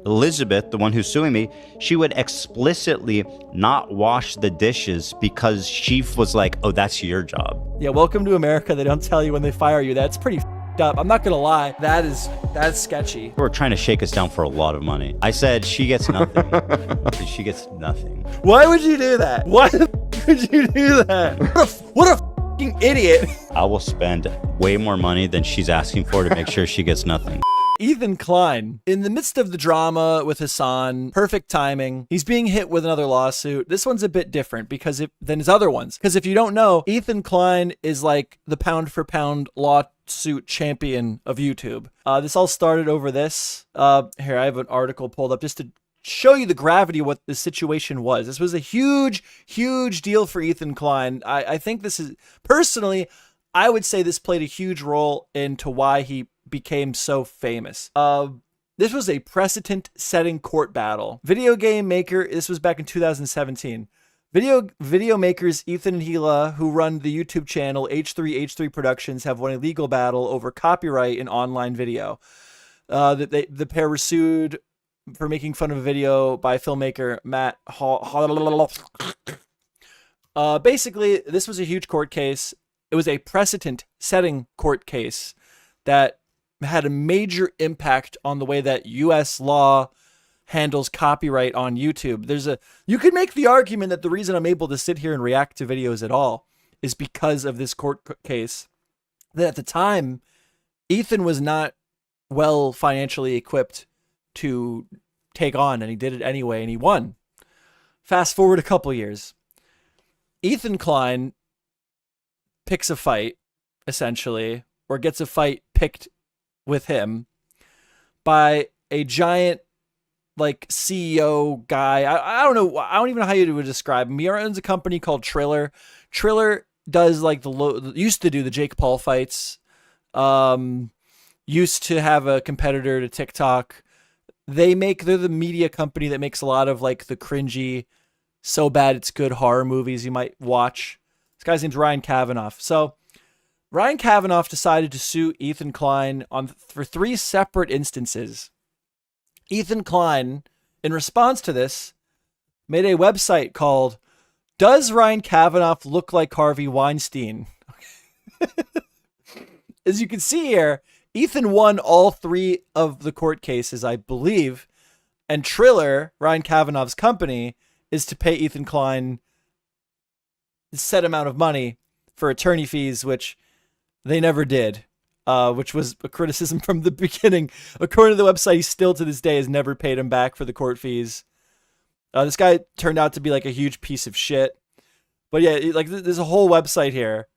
Elizabeth, the one who's suing me, she would explicitly not wash the dishes because she was like, oh, that's your job. Yeah, welcome to America. They don't tell you when they fire you. That's pretty f***ed up. I'm not gonna lie. That's sketchy. They were trying to shake us down for a lot of money. I said, she gets nothing. She gets nothing. Why would you do that? Why the f*** would you do that? What a f***ing idiot. I will spend way more money than she's asking for to make sure she gets nothing. Ethan Klein, in the midst of the drama with Hasan, perfect timing. He's being hit with another lawsuit. This one's a bit different than his other ones. Because if you don't know, Ethan Klein is like the pound for pound lawsuit champion of YouTube. This all started over this. Here, I have an article pulled up just to show you the gravity of what the situation was. This was a huge, huge deal for Ethan Klein. I think this is, personally, I would say this played a huge role into why he became so famous. This was a precedent-setting court battle. Video game maker, this was back in 2017. Video makers Ethan and Hila, who run the YouTube channel H3 Productions, have won a legal battle over copyright in online video. The pair were sued for making fun of a video by filmmaker Matt Hall. Basically, this was a huge court case. It was a precedent-setting court case that had a major impact on the way that U.S. law handles copyright on YouTube. You could make the argument that the reason I'm able to sit here and react to videos at all is because of this court case. That at the time, Ethan was not well financially equipped to take on, and he did it anyway, and he won. Fast forward a couple years. Ethan Klein picks a fight, essentially, or gets a fight picked with him by a giant like CEO guy. I don't know. I don't even know how you would describe him. He owns a company called Triller. Triller does like used to do the Jake Paul fights. Used to have a competitor to TikTok. They're the media company that makes a lot of like the cringy, so bad it's good horror movies you might watch. This guy's name's Ryan Kavanaugh. So Ryan Kavanaugh decided to sue Ethan Klein for 3 separate instances. Ethan Klein, in response to this, made a website called Does Ryan Kavanaugh Look Like Harvey Weinstein? As you can see here, Ethan won all 3 of the court cases, I believe, and Triller, Ryan Kavanaugh's company, is to pay Ethan Klein a set amount of money for attorney fees, which they never did, which was a criticism from the beginning. According to the website, he still to this day has never paid him back for the court fees. This guy turned out to be like a huge piece of shit. But yeah, like there's a whole website here.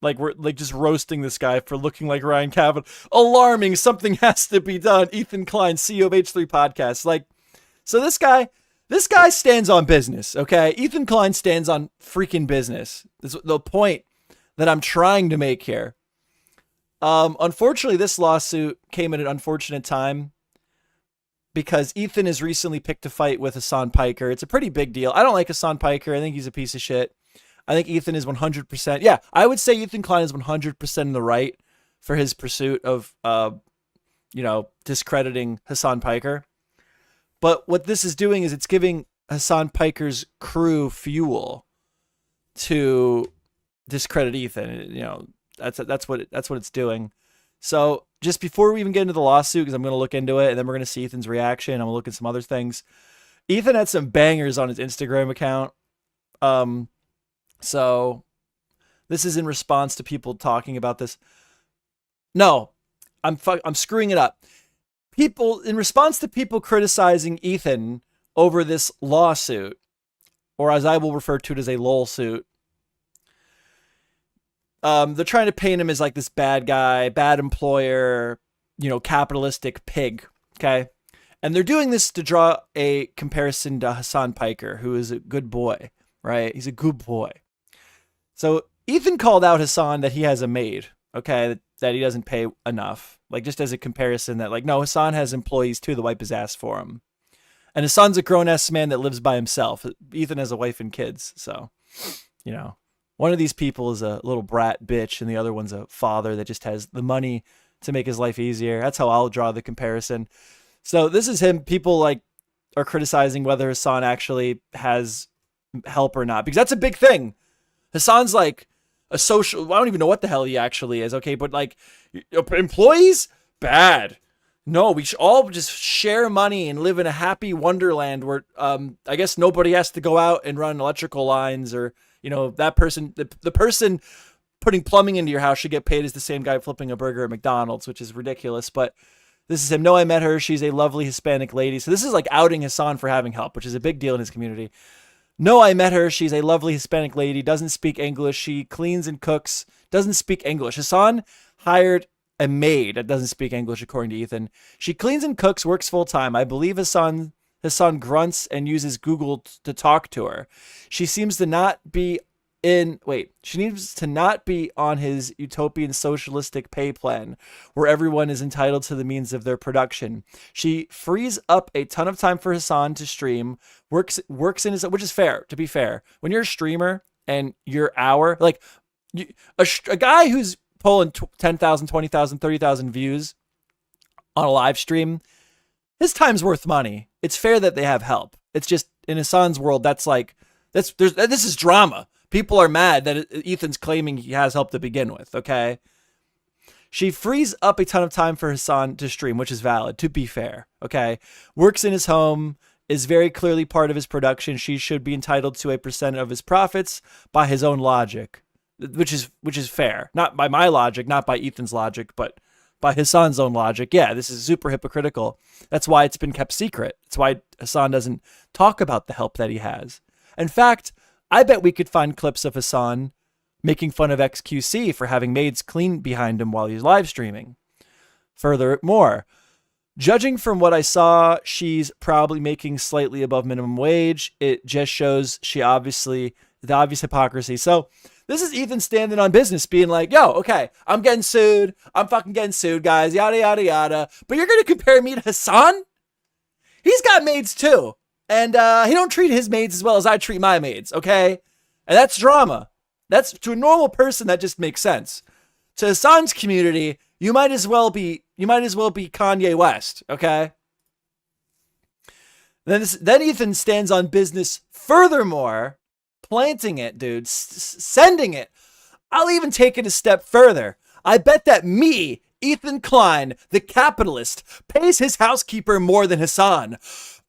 Like we're like just roasting this guy for looking like Ryan Kavanaugh. Alarming, something has to be done. Ethan Klein, CEO of H3 Podcasts. Like, so this guy stands on business, okay? Ethan Klein stands on freaking business. That's the point that I'm trying to make here. Unfortunately, this lawsuit came at an unfortunate time because Ethan has recently picked a fight with Hasan Piker. It's a pretty big deal. I don't like Hasan Piker. I think he's a piece of shit. I think Ethan is 100%. Yeah, I would say Ethan Klein is 100% in the right for his pursuit of, discrediting Hasan Piker. But what this is doing is it's giving Hasan Piker's crew fuel to discredit Ethan. You know, that's what it's doing. So just before we even get into the lawsuit, because I'm going to look into it and then we're going to see Ethan's reaction. I'm going to look at some other things. Ethan had some bangers on his Instagram account. So this is in response to people talking about this. No, I'm screwing it up. In response to people criticizing Ethan over this lawsuit, or as I will refer to it as a lol suit, they're trying to paint him as like this bad guy, bad employer, capitalistic pig. Okay. And they're doing this to draw a comparison to Hasan Piker, who is a good boy, right? He's a good boy. So Ethan called out Hasan that he has a maid, okay, that he doesn't pay enough. Like just as a comparison that like, no, Hasan has employees too that wipe his ass for him. And Hasan's a grown-ass man that lives by himself. Ethan has a wife and kids. So, one of these people is a little brat bitch and the other one's a father that just has the money to make his life easier. That's how I'll draw the comparison. So this is him. People like are criticizing whether Hasan actually has help or not, because that's a big thing. Hasan's like a social, I don't even know what the hell he actually is. Okay. But like employees, bad. No, we should all just share money and live in a happy wonderland where, I guess nobody has to go out and run electrical lines, or, you know, that person, the person putting plumbing into your house should get paid as the same guy flipping a burger at McDonald's, which is ridiculous. But this is him. No, I met her. She's a lovely Hispanic lady. So this is like outing Hasan for having help, which is a big deal in his community. No, I met her. She's a lovely Hispanic lady. Doesn't speak English. She cleans and cooks. Doesn't speak English. Hasan hired a maid that doesn't speak English, according to Ethan. She cleans and cooks, works full time. I believe Hasan grunts and uses Google to talk to her. She seems to not be she needs to not be on his utopian socialistic pay plan where everyone is entitled to the means of their production. She frees up a ton of time for Hasan to stream, works in his, which is fair, to be fair. When you're a streamer and your hour, like a guy who's pulling 10,000, 20,000, 30,000 views on a live stream, his time's worth money. It's fair that they have help. It's just in Hasan's world, this is drama. People are mad that Ethan's claiming he has help to begin with, okay? She frees up a ton of time for Hasan to stream, which is valid, to be fair, okay? Works in his home, is very clearly part of his production. She should be entitled to a percent of his profits by his own logic, which is fair. Not by my logic, not by Ethan's logic, but by Hasan's own logic. Yeah, this is super hypocritical. That's why it's been kept secret. That's why Hasan doesn't talk about the help that he has. In fact, I bet we could find clips of Hasan making fun of XQC for having maids clean behind him while he's live streaming. Furthermore, judging from what I saw, she's probably making slightly above minimum wage. It just shows the obvious hypocrisy. So this is Ethan standing on business being like, yo, okay, I'm getting sued. I'm fucking getting sued, guys, yada, yada, yada. But you're going to compare me to Hasan? He's got maids too. And he don't treat his maids as well as I treat my maids, okay? And that's drama. That's, to a normal person, that just makes sense. To Hasan's community, you might as well be Kanye West, okay? Then Ethan stands on business furthermore, planting it, dude, sending it. I'll even take it a step further. I bet that me, Ethan Klein, the capitalist, pays his housekeeper more than Hasan.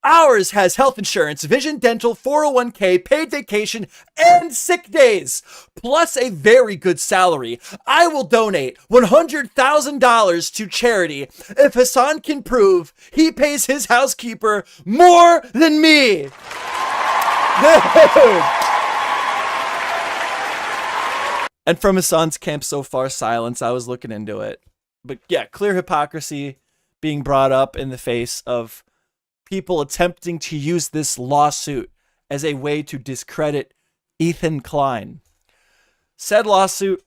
Ours has health insurance, vision, dental, 401k, paid vacation, and sick days, plus a very good salary. I will donate $100,000 to charity if Hasan can prove he pays his housekeeper more than me. Dude. And from Hasan's camp so far, silence. I was looking into it. But yeah, clear hypocrisy being brought up in the face of people attempting to use this lawsuit as a way to discredit Ethan Klein. Said lawsuit,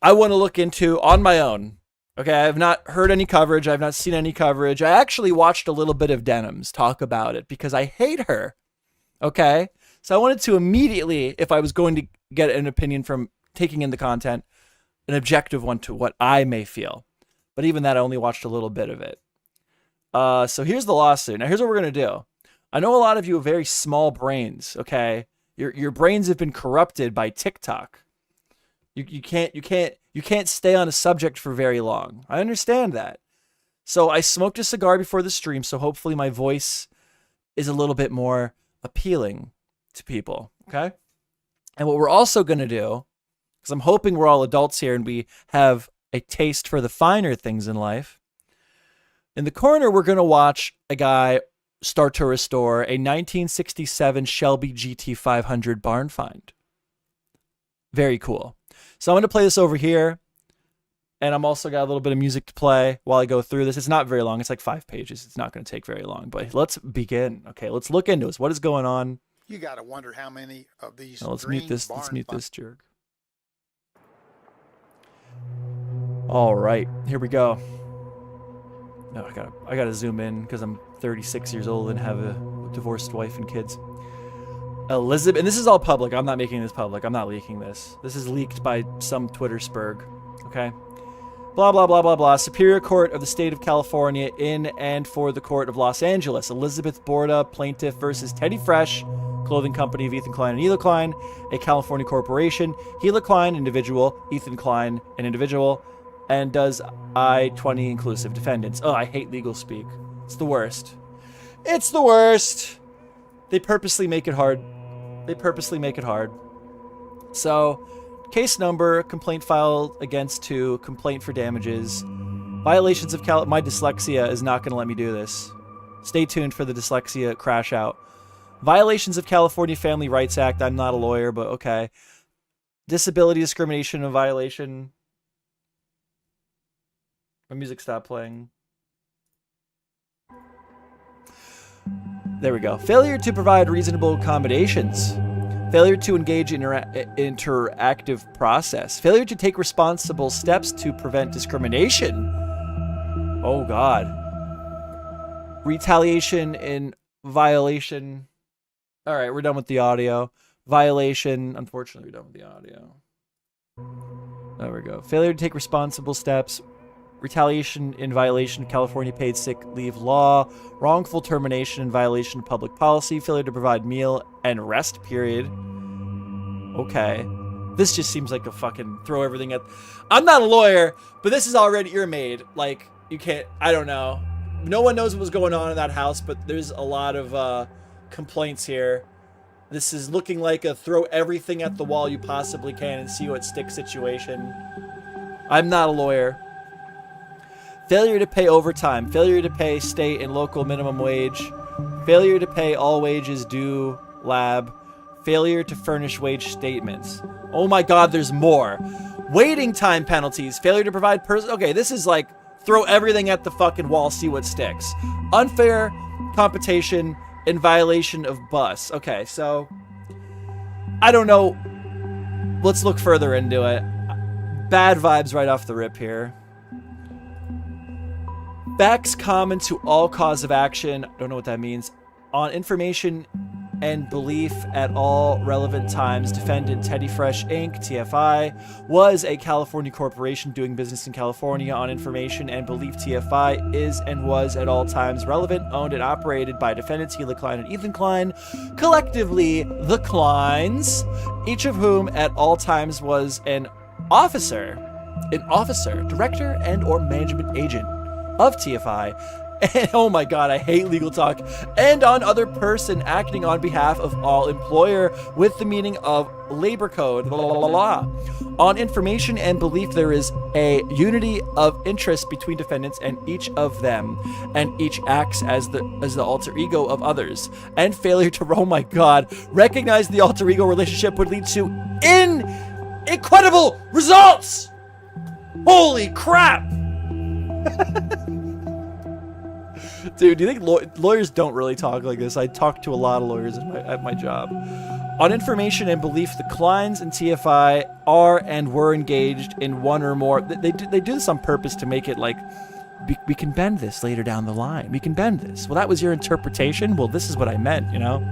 I want to look into on my own. Okay, I have not heard any coverage. I have not seen any coverage. I actually watched a little bit of Denham's talk about it because I hate her. Okay, so I wanted to immediately, if I was going to get an opinion from taking in the content, an objective one to what I may feel. But even that, I only watched a little bit of it. So here's the lawsuit. Now here's what we're going to do. I know a lot of you have very small brains, okay? Your brains have been corrupted by TikTok. You can't stay on a subject for very long. I understand that. So I smoked a cigar before the stream, so hopefully my voice is a little bit more appealing to people, okay? And what we're also going to do, because I'm hoping we're all adults here and we have a taste for the finer things in life, in the corner, we're going to watch a guy start to restore a 1967 Shelby GT500 barn find. Very cool. So I'm going to play this over here. And I'm also got a little bit of music to play while I go through this. It's not very long. It's like 5 pages. It's not going to take very long. But let's begin. Okay, let's look into this. What is going on? You got to wonder how many of these. Now, let's mute this. Let's mute this jerk. All right, here we go. No, I gotta zoom in because I'm 36 years old and have a divorced wife and kids. Elizabeth, and this is all public. I'm not making this public. I'm not leaking this. This is leaked by some Twitter spurg. Okay. Blah, blah, blah, blah, blah. Superior Court of the State of California in and for the Court of Los Angeles. Elizabeth Borda, plaintiff versus Teddy Fresh, clothing company of Ethan Klein and Hila Klein, a California corporation. Hila Klein, individual. Ethan Klein, an individual. And does I-20 inclusive defendants. Oh, I hate legal speak. It's the worst. It's the worst. They purposely make it hard. They purposely make it hard. So, case number, complaint filed against 2, complaint for damages. Violations of my dyslexia is not going to let me do this. Stay tuned for the dyslexia crash out. Violations of California Family Rights Act. I'm not a lawyer, but okay. Disability discrimination and violation. My music stopped playing. There we go. Failure to provide reasonable accommodations. Failure to engage in interactive process. Failure to take responsible steps to prevent discrimination. Oh, God. Retaliation in violation. All right, we're done with the audio. Violation. Unfortunately, we're done with the audio. There we go. Failure to take responsible steps. Retaliation in violation of California paid sick leave law. Wrongful termination in violation of public policy. Failure to provide meal and rest period. Okay. This just seems like a fucking throw everything at... I'm not a lawyer, but this is already... You're made. Like, you can't... I don't know. No one knows what was going on in that house, but there's a lot of complaints here. This is looking like a throw everything at the wall you possibly can and see what sticks situation. I'm not a lawyer. Failure to pay overtime. Failure to pay state and local minimum wage. Failure to pay all wages due lab. Failure to furnish wage statements. Oh my God, there's more. Waiting time penalties. Failure to provide Okay, this is like throw everything at the fucking wall, see what sticks. Unfair competition in violation of bus. Okay, so I don't know. Let's look further into it. Bad vibes right off the rip here. Facts common to all cause of action, don't know what that means, on information and belief at all relevant times. Defendant Teddy Fresh Inc., TFI, was a California corporation doing business in California. On information and belief, TFI is and was at all times relevant, owned and operated by defendants Hila Klein and Ethan Klein, collectively the Kleins, each of whom at all times was an officer, director, and or management agent of TFI, and oh my God, I hate legal talk, and on other person acting on behalf of all employer with the meaning of labor code, blah, blah, blah, blah. On information and belief, there is a unity of interest between defendants and each of them, and each acts as the alter ego of others, and failure to, oh my God, recognize the alter ego relationship would lead to incredible results. Holy crap. Dude, do you think lawyers don't really talk like this? I talk to a lot of lawyers at my job. On information and belief, the Kleins and TFI are and were engaged in one or more. They do this on purpose to make it like, we can bend this later down the line. We can bend this. Well, that was your interpretation? Well, this is what I meant, you know?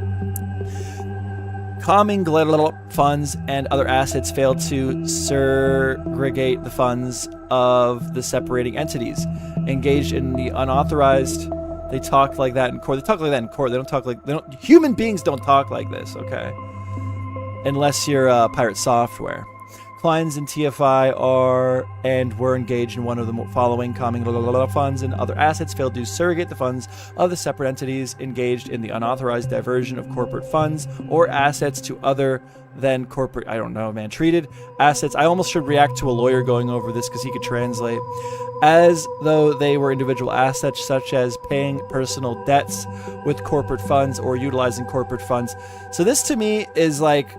Commingled funds and other assets failed to segregate the funds of the separating entities. Engaged in the unauthorized. They talk like that in court. They talk like that in court. They don't talk like human beings don't talk like this, okay? Unless you're pirate software. Kleins and TFI are and were engaged in one of the following commingled funds and other assets failed to surrogate the funds of the separate entities engaged in the unauthorized diversion of corporate funds or assets to other than corporate, I don't know, man, treated assets. I almost should react to a lawyer going over this because he could translate. As though they were individual assets such as paying personal debts with corporate funds or utilizing corporate funds. So this to me is like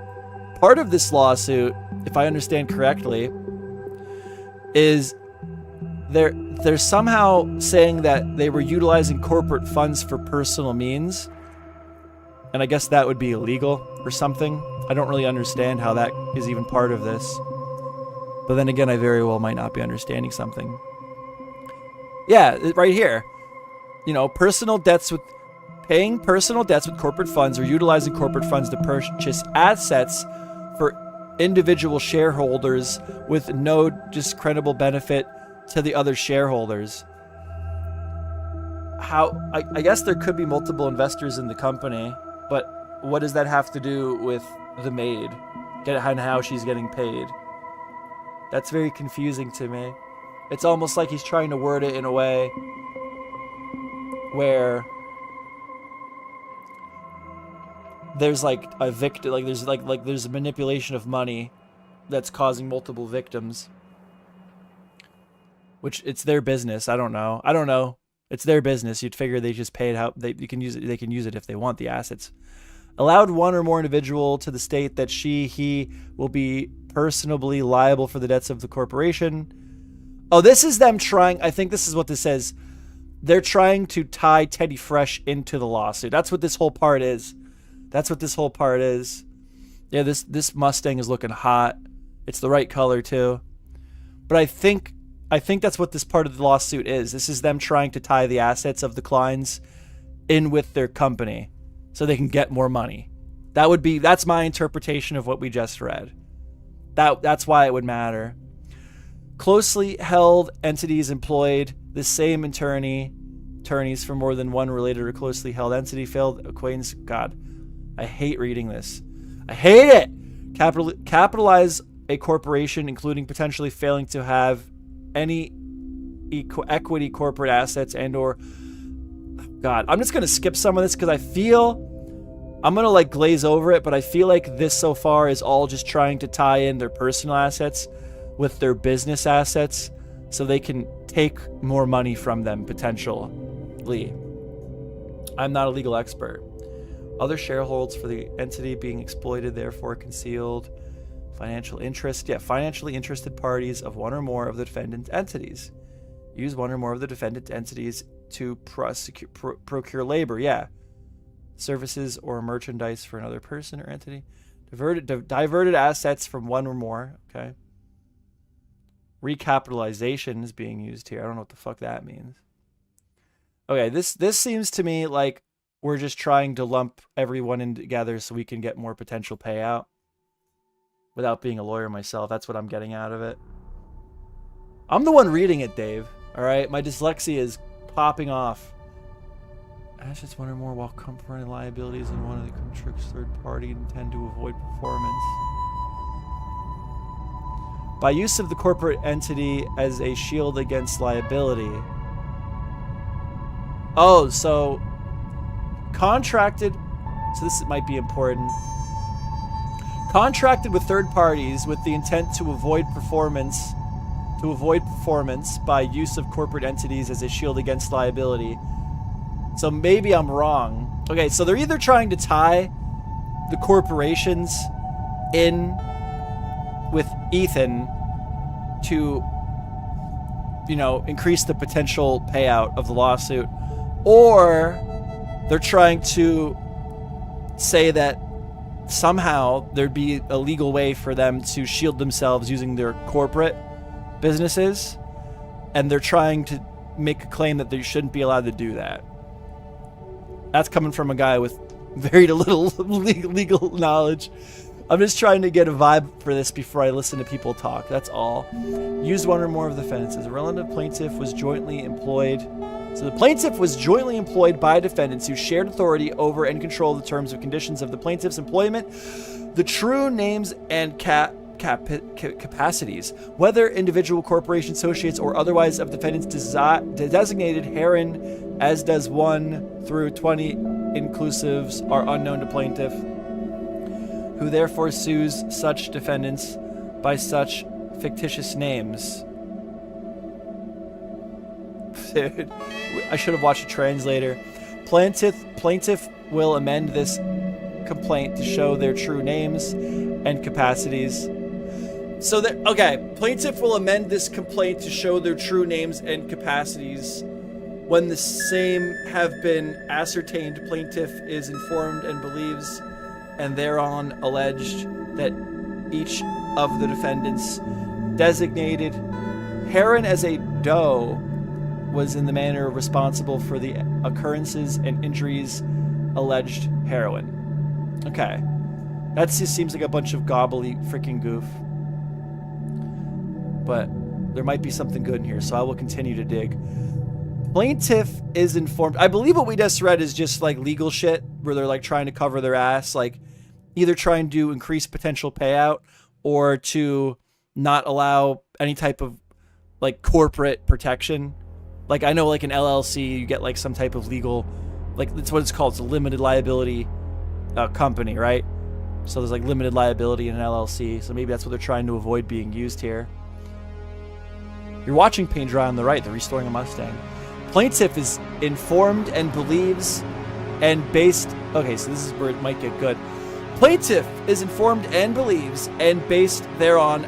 part of this lawsuit, if I understand correctly, is they're somehow saying that they were utilizing corporate funds for personal means. And I guess that would be illegal or something. I don't really understand how that is even part of this. But then again, I very well might not be understanding something. Yeah, right here. You know, paying personal debts with corporate funds or utilizing corporate funds to purchase assets for individual shareholders with no discernible benefit to the other shareholders. I guess there could be multiple investors in the company, but what does that have to do with the maid and how she's getting paid? That's very confusing to me. It's almost like he's trying to word it in a way where there's like a victim, like there's a manipulation of money that's causing multiple victims, which it's their business. I don't know. It's their business. You'd figure they just paid how they can use it. They can use it if they want the assets. Allowed one or more individual to the state that he will be personally liable for the debts of the corporation. Oh, this is them trying. I think this is what this says. They're trying to tie Teddy Fresh into the lawsuit. That's what this whole part is. Yeah, this Mustang is looking hot. It's the right color too. But I think that's what this part of the lawsuit is. This is them trying to tie the assets of the Kleins in with their company so they can get more money. That's my interpretation of what we just read. That's why it would matter. Closely held entities employed the same attorneys for more than one related or closely held entity. Failed acquaintance. God, I hate reading this. I hate it. Capitalize a corporation, including potentially failing to have any equity, corporate assets, and or God, I'm just gonna skip some of this because I feel I'm gonna like glaze over it, but I feel like this so far is all just trying to tie in their personal assets with their business assets so they can take more money from them potentially. I'm not a legal expert. Other shareholders for the entity being exploited, therefore concealed financial interest. Yeah, financially interested parties of one or more of the defendant entities. Use one or more of the defendant entities to procure labor. Yeah. Services or merchandise for another person or entity. Diverted assets from one or more. Okay. Recapitalization is being used here. I don't know what the fuck that means. Okay, this seems to me like we're just trying to lump everyone in together so we can get more potential payout. Without being a lawyer myself, that's what I'm getting out of it. I'm the one reading it, Dave. All right, my dyslexia is popping off. Assets one or more while confronting liabilities in one of the contracts third party intend to avoid performance. By use of the corporate entity as a shield against liability. Oh, so contracted. So this might be important. Contracted with third parties with the intent to avoid performance by use of corporate entities as a shield against liability. So maybe I'm wrong. Okay, so they're either trying to tie the corporations in with Ethan to, increase the potential payout of the lawsuit, or they're trying to say that somehow there'd be a legal way for them to shield themselves using their corporate businesses, and they're trying to make a claim that they shouldn't be allowed to do that. That's coming from a guy with very little legal knowledge. I'm just trying to get a vibe for this before I listen to people talk. That's all. Use one or more of the defendants. A relative plaintiff was jointly employed. So the plaintiff was jointly employed by defendants who shared authority over and control the terms and conditions of the plaintiff's employment, the true names and capacities, whether individual corporation associates or otherwise of defendants designated herein, as does 1 through 20 inclusives, are unknown to plaintiff, who therefore sues such defendants by such fictitious names. Dude, I should have watched a translator. Plaintiff will amend this complaint to show their true names and capacities. So that, okay, plaintiff will amend this complaint to show their true names and capacities. When the same have been ascertained, plaintiff is informed and believes, and thereon alleged, that each of the defendants designated herein as a doe was in the manner responsible for the occurrences and injuries alleged heroin. Okay. That just seems like a bunch of gobbly freaking goof. But There might be something good in here, so I will continue to dig. Plaintiff is informed. I believe what we just read is just like legal shit where they're like trying to cover their ass, like either trying to increase potential payout or to not allow any type of like corporate protection. Like I know like an LLC, you get like some type of legal, like that's what it's called. It's a limited liability company, right? So there's like limited liability in an LLC. So maybe that's what they're trying to avoid being used here. You're watching paint dry on the right. They're restoring a Mustang. Plaintiff is informed and believes and based... Okay, so this is where it might get good. Plaintiff is informed and believes and based thereon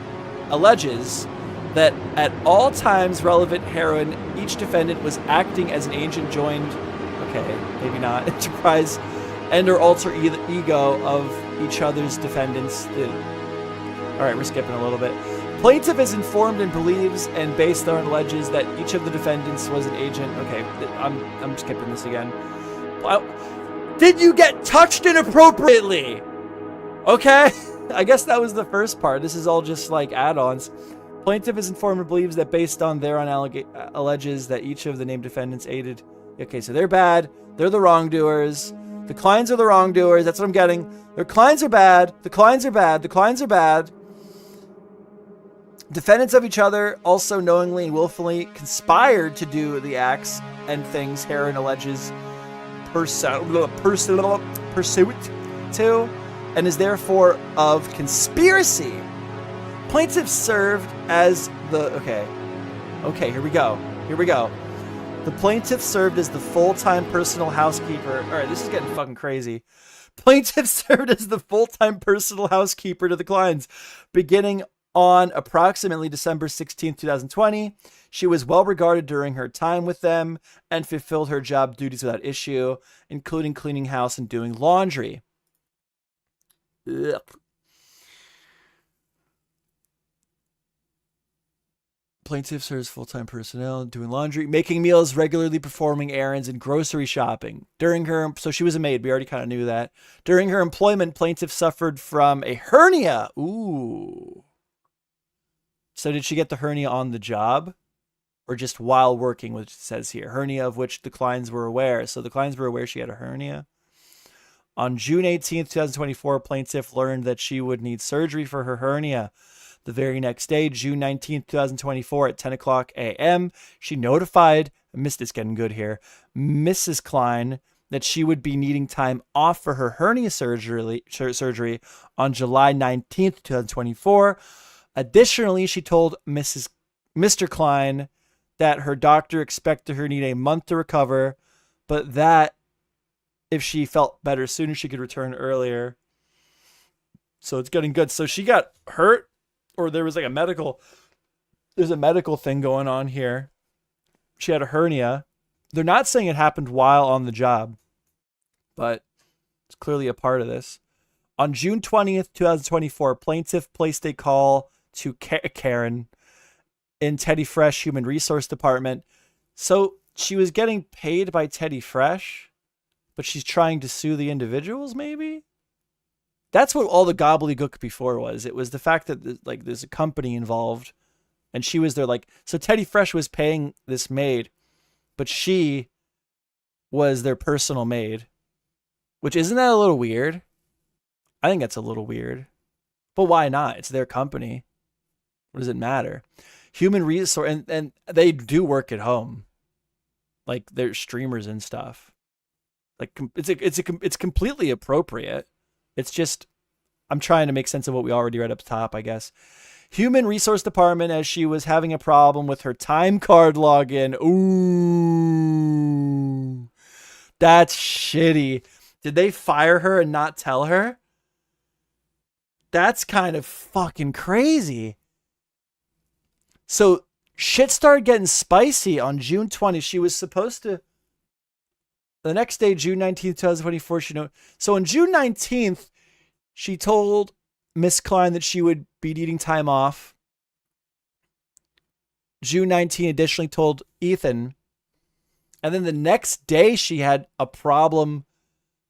alleges that at all times relevant herein, each defendant was acting as an agent joined... Okay, maybe not. Enterprise and or alter ego of each other's defendants. Alright, we're skipping a little bit. Plaintiff is informed and believes and based thereon alleges that each of the defendants was an agent. Okay, I'm skipping this again. Did you get touched inappropriately? Okay, I guess that was the first part. This is all just like add-ons. Plaintiff is informed and believes that based on thereon alleges that each of the named defendants aided. Okay, so they're bad. They're the wrongdoers. The Kleins are the wrongdoers. That's what I'm getting. Their Kleins are bad. The Kleins are bad. The Kleins are bad. Defendants of each other also knowingly and willfully conspired to do the acts and things herein alleges pursuit to, and is therefore of conspiracy. Plaintiff served as the... Okay, here we go. The plaintiff served as the full-time personal housekeeper. All right, this is getting fucking crazy. Plaintiff served as the full-time personal housekeeper to the Kleins, beginning on approximately December 16, 2020. She was well regarded during her time with them and fulfilled her job duties without issue, including cleaning house and doing laundry. Ugh. Plaintiff serves full-time personnel doing laundry, making meals, regularly performing errands, and grocery shopping. So she was a maid. We already kind of knew that. During her employment, plaintiff suffered from a hernia. Ooh. So did she get the hernia on the job or just while working, which it says here? Hernia of which the Kleins were aware. So the Kleins were aware she had a hernia. On June 18th, 2024, plaintiff learned that she would need surgery for her hernia. The very next day, June 19th, 2024, at 10 o'clock a.m., she notified, it's getting good here, Mrs. Klein, that she would be needing time off for her hernia surgery on July 19th, 2024. Additionally, she told Mr. Klein that her doctor expected her to need a month to recover, but that if she felt better sooner, she could return earlier. So it's getting good. So she got hurt, or there was like there's a medical thing going on here. She had a hernia. They're not saying it happened while on the job, but it's clearly a part of this. On June 20th, 2024, plaintiff placed a call to Karen in Teddy Fresh Human Resource Department. So she was getting paid by Teddy Fresh, but she's trying to sue the individuals, maybe? That's what all the gobbledygook before was. It was the fact that like there's a company involved and she was there so Teddy Fresh was paying this maid, but she was their personal maid, which isn't that a little weird? I think that's a little weird, but why not? It's their company. What does it matter? Human resource, and they do work at home. Like they're streamers and stuff. Like it's completely appropriate. It's just, I'm trying to make sense of what we already read up top, I guess. Human Resource Department, as she was having a problem with her time card login. Ooh, that's shitty. Did they fire her and not tell her? That's kind of fucking crazy. So shit started getting spicy on June 20th. She was supposed to... The next day, June 19th, 2024, so on June 19th, she told Miss Klein that she would be needing time off. June 19th additionally told Ethan. And then the next day, she had a problem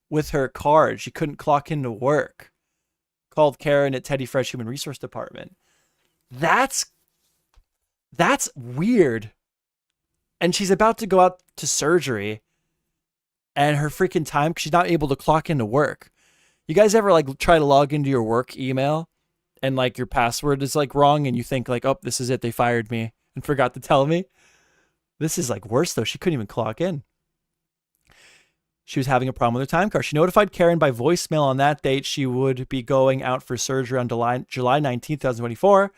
with her card. She couldn't clock into work. Called Karen at Teddy Fresh Human Resource Department. That's That's weird. And she's about to go out to surgery, and her freaking time, she's not able to clock into work. You guys ever like try to log into your work email and like your password is like wrong and you think like, oh, this is it, they fired me and forgot to tell me? This is like worse though. She couldn't even clock in. She was having a problem with her time card. She notified Karen by voicemail on that date she would be going out for surgery on July 19th, 2024,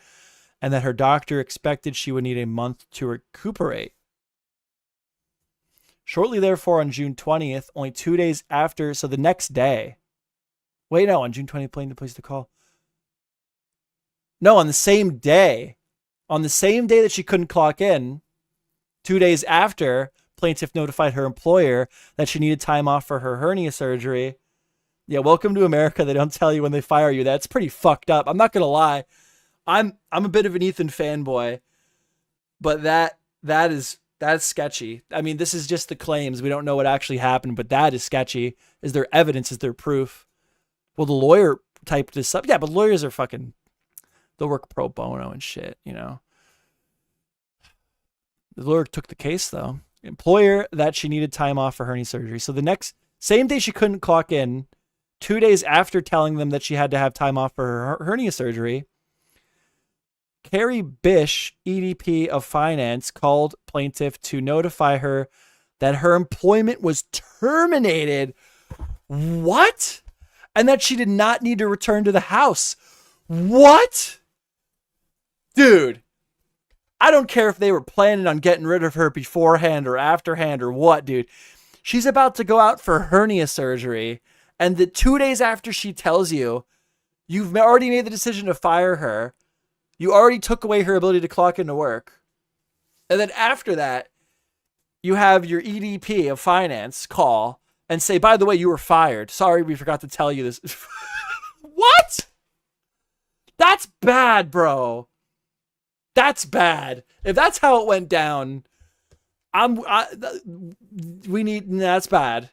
and that her doctor expected she would need a month to recuperate. Shortly therefore, on June 20th, only 2 days after, so the next day. Wait, no, on June 20th, playing the place to call. No, on the same day. On the same day that she couldn't clock in, 2 days after, plaintiff notified her employer that she needed time off for her hernia surgery. Yeah, welcome to America. They don't tell you when they fire you. That's pretty fucked up. I'm not going to lie. I'm a bit of an Ethan fanboy, but that's sketchy. I mean, this is just the claims. We don't know what actually happened, but that is sketchy. Is there evidence? Is there proof? Well, the lawyer typed this up. Yeah, but lawyers are fucking, they'll work pro bono and shit, you know. The lawyer took the case, though. Employer that she needed time off for hernia surgery. So the same day she couldn't clock in, 2 days after telling them that she had to have time off for her hernia surgery, Carrie Bish, EDP of Finance, called plaintiff to notify her that her employment was terminated. What? And that she did not need to return to the house. What? Dude, I don't care if they were planning on getting rid of her beforehand or afterhand or what, dude. She's about to go out for hernia surgery, and the 2 days after she tells you, you've already made the decision to fire her. You already took away her ability to clock into work. And then after that, you have your EDP of Finance call and say, by the way, you were fired. Sorry, we forgot to tell you this. What? That's bad, bro. That's bad. If that's how it went down, that's bad.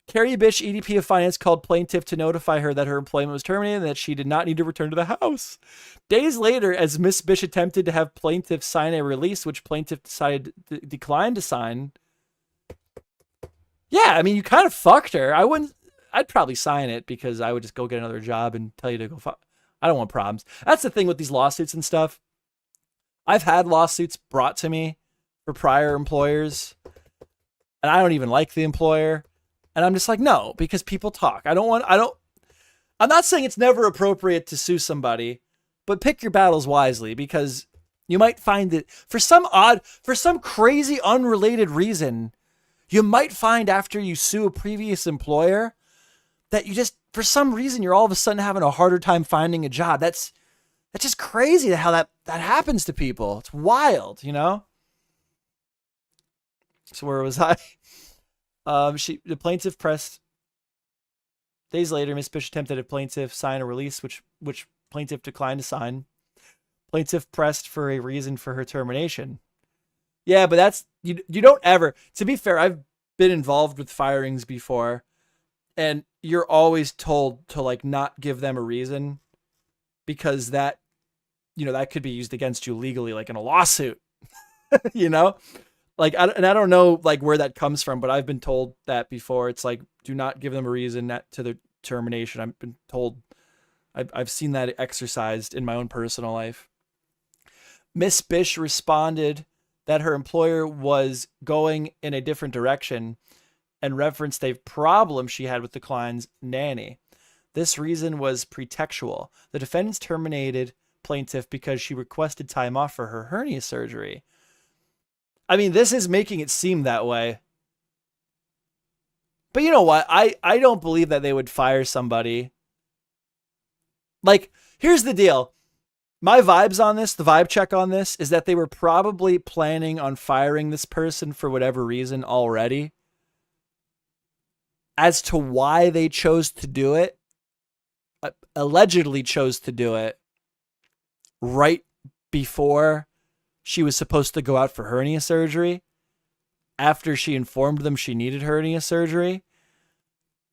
Carrie Bish, EDP of Finance, called plaintiff to notify her that her employment was terminated and that she did not need to return to the house. Days later, as Miss Bish attempted to have plaintiff sign a release, which plaintiff decided to decline to sign. Yeah, I mean, you kind of fucked her. I'd probably sign it because I would just go get another job and tell you to go fuck. I don't want problems. That's the thing with these lawsuits and stuff. I've had lawsuits brought to me for prior employers, and I don't even like the employer. And I'm just like, no, because people talk. I'm not saying it's never appropriate to sue somebody, but pick your battles wisely, because you might find that for some crazy unrelated reason, you might find after you sue a previous employer that you just, for some reason, you're all of a sudden having a harder time finding a job. That's just crazy how that happens to people. It's wild, you know? So where was I? The plaintiff pressed. Days later, Miss Bish attempted a plaintiff sign a release, which plaintiff declined to sign. Plaintiff pressed for a reason for her termination. Yeah, but that's you don't ever. To be fair, I've been involved with firings before, and you're always told to like not give them a reason, because that could be used against you legally, like in a lawsuit. You know. Like, I don't know like where that comes from, but I've been told that before. It's like, do not give them a reason to the termination. I've been told, I've seen that exercised in my own personal life. Miss Bish responded that her employer was going in a different direction and referenced a problem she had with the client's nanny. This reason was pretextual. The defendants terminated plaintiff because she requested time off for her hernia surgery. I mean, this is making it seem that way. But you know what? I don't believe that they would fire somebody. Like, here's the deal. My vibes on this, the vibe check on this, is that they were probably planning on firing this person for whatever reason already. As to why they chose to do it, allegedly chose to do it right before she was supposed to go out for hernia surgery, after she informed them she needed hernia surgery.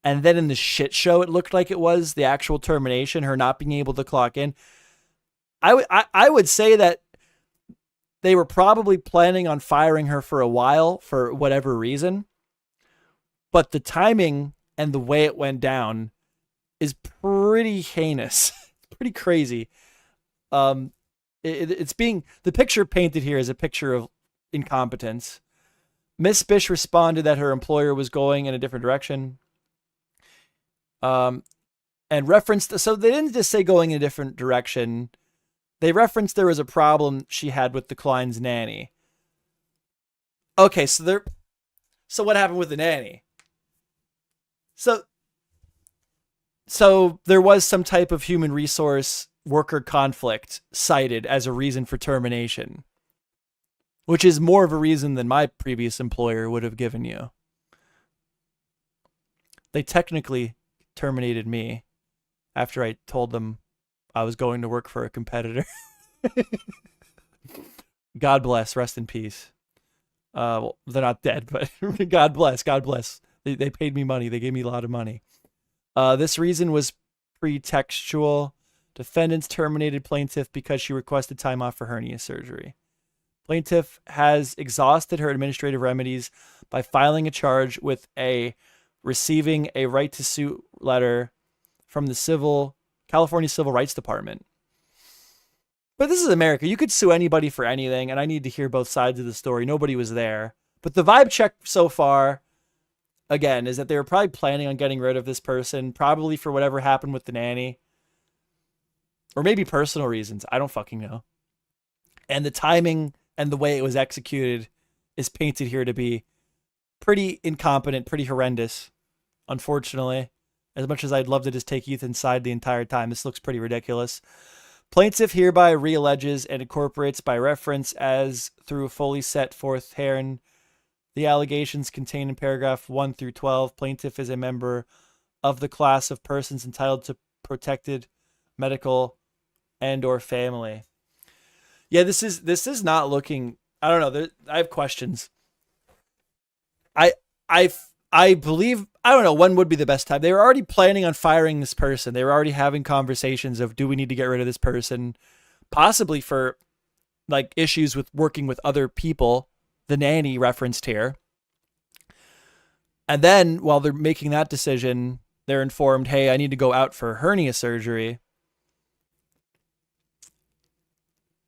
And then in the shit show, it looked like it was the actual termination, her not being able to clock in. I would say that they were probably planning on firing her for a while for whatever reason. But the timing and the way it went down is pretty heinous, pretty crazy. It's being, the picture painted here is a picture of incompetence. Miss Bish responded that her employer was going in a different direction. And referenced, so they didn't just say going in a different direction. They referenced there was a problem she had with the Klein's nanny. Okay, so what happened with the nanny? So there was some type of human resource worker conflict cited as a reason for termination, which is more of a reason than my previous employer would have given you. They technically terminated me after I told them I was going to work for a competitor. God bless, rest in peace. Well, they're not dead, but God bless, God bless. They paid me money. They gave me a lot of money. This reason was pretextual. Defendants terminated plaintiff because she requested time off for hernia surgery. Plaintiff has exhausted her administrative remedies by filing a charge with receiving a right to sue letter from the California Civil Rights Department. But this is America. You could sue anybody for anything, and I need to hear both sides of the story. Nobody was there. But the vibe check so far, again, is that they were probably planning on getting rid of this person, probably for whatever happened with the nanny. Or maybe personal reasons. I don't fucking know. And the timing and the way it was executed is painted here to be pretty incompetent, pretty horrendous, unfortunately. As much as I'd love to just take Ethan's side the entire time, this looks pretty ridiculous. Plaintiff hereby realleges and incorporates by reference as through fully set forth herein the allegations contained in paragraph 1 through 12. Plaintiff is a member of the class of persons entitled to protected medical and or family. Yeah, this is not looking, I don't know, I have questions. I believe, I don't know, when would be the best time? They were already planning on firing this person. They were already having conversations of, do we need to get rid of this person? Possibly for like issues with working with other people, the nanny referenced here. And then while they're making that decision, they're informed, hey, I need to go out for hernia surgery.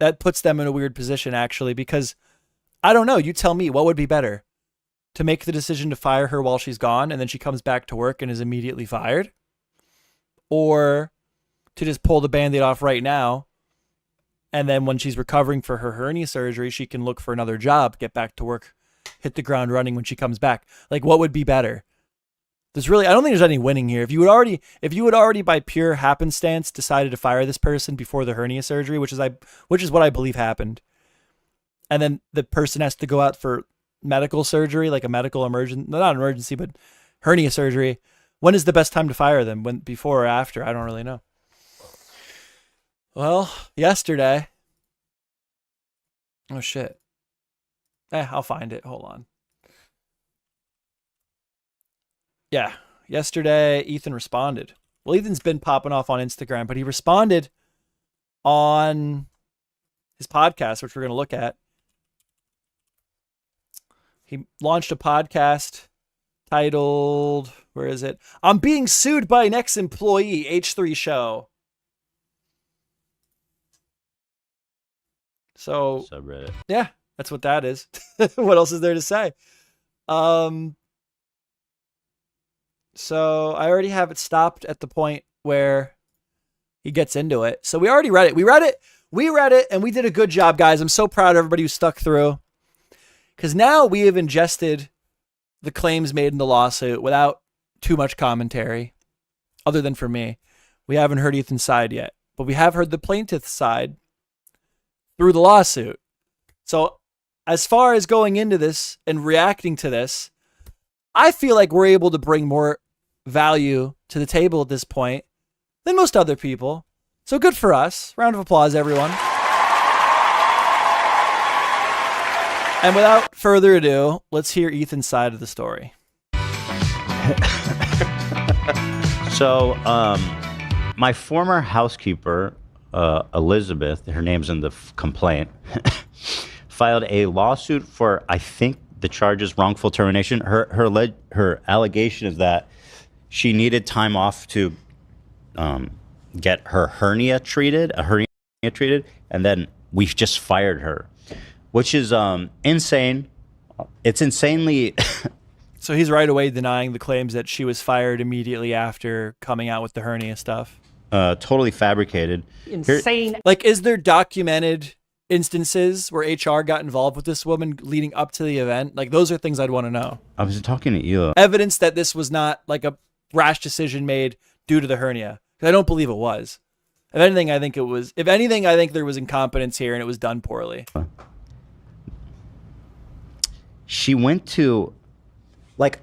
That puts them in a weird position, actually, because I don't know. You tell me, what would be better? To make the decision to fire her while she's gone and then she comes back to work and is immediately fired? Or to just pull the Band-Aid off right now, and then when she's recovering for her hernia surgery, she can look for another job, get back to work, hit the ground running when she comes back? Like, what would be better? I don't think there's any winning here. If you would already by pure happenstance decided to fire this person before the hernia surgery, which is what I believe happened, and then the person has to go out for medical surgery, like a medical emergency, not emergency, but hernia surgery, when is the best time to fire them? When, before or after? I don't really know. Well, yesterday. Oh shit. I'll find it. Hold on. Yeah, yesterday Ethan responded. Well, Ethan's been popping off on Instagram, but he responded on his podcast, which we're going to look at. He launched a podcast titled, where is it? I'm being sued by an ex-employee, H3 Show. So, subreddit. Yeah, that's what that is. What else is there to say? So I already have it stopped at the point where he gets into it. So we already read it. We read it, and we did a good job, guys. I'm so proud of everybody who stuck through. Because now we have ingested the claims made in the lawsuit without too much commentary, other than for me. We haven't heard Ethan's side yet, but we have heard the plaintiff's side through the lawsuit. So as far as going into this and reacting to this, I feel like we're able to bring more value to the table at this point than most other people. So good for us. Round of applause, everyone. And without further ado, let's hear Ethan's side of the story. So, my former housekeeper, Elizabeth, her name's in the complaint, filed a lawsuit for, I think the charge is wrongful termination. Her allegation is that she needed time off to get her hernia treated, and then we just fired her, which is insane. It's insanely. So he's right away denying the claims that she was fired immediately after coming out with the hernia stuff. Totally fabricated. Insane. Like, is there documented instances where HR got involved with this woman leading up to the event? Like, those are things I'd want to know. I was talking to Ela. Evidence that this was not like a rash decision made due to the hernia. Because I don't believe it was. If anything, I think it was. If anything, I think there was incompetence here and it was done poorly. She went to, like,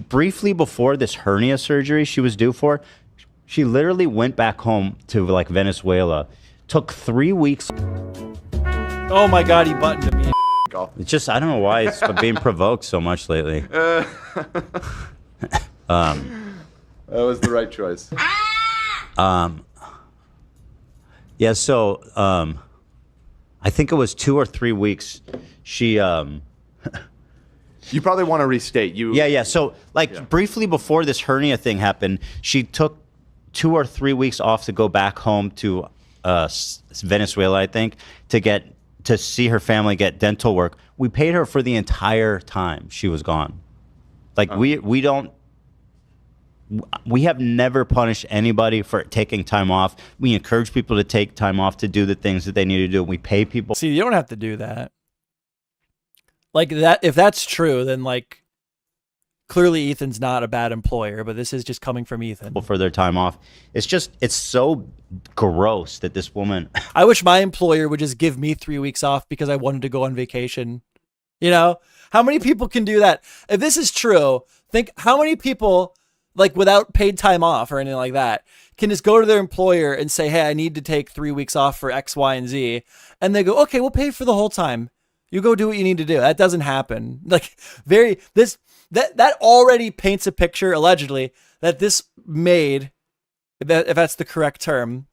briefly before this hernia surgery she was due for, she literally went back home to, like, Venezuela. Took 3 weeks. Oh my God, he buttoned me. It's just, I don't know why it's being provoked so much lately. That was the right choice. Yeah, so I think it was 2 or 3 weeks. She You probably want to restate. Yeah. So, like, briefly before this hernia thing happened, she took 2 or 3 weeks off to go back home to Venezuela, I think, to see her family get dental work. We paid her for the entire time she was gone. Like, we have never punished anybody for taking time off. We encourage people to take time off to do the things that they need to do. We pay people. See, you don't have to do that. Like, that, if that's true, then, like, clearly Ethan's not a bad employer, but this is just coming from Ethan. For their time off. It's so gross that this woman. I wish my employer would just give me 3 weeks off because I wanted to go on vacation. You know, how many people can do that? If this is true, think how many people, like, without paid time off or anything like that, can just go to their employer and say, hey, I need to take 3 weeks off for X, Y, and Z. And they go, okay, we'll pay for the whole time. You go do what you need to do. That doesn't happen. Like, that already paints a picture, allegedly, that this maid, if that's the correct term,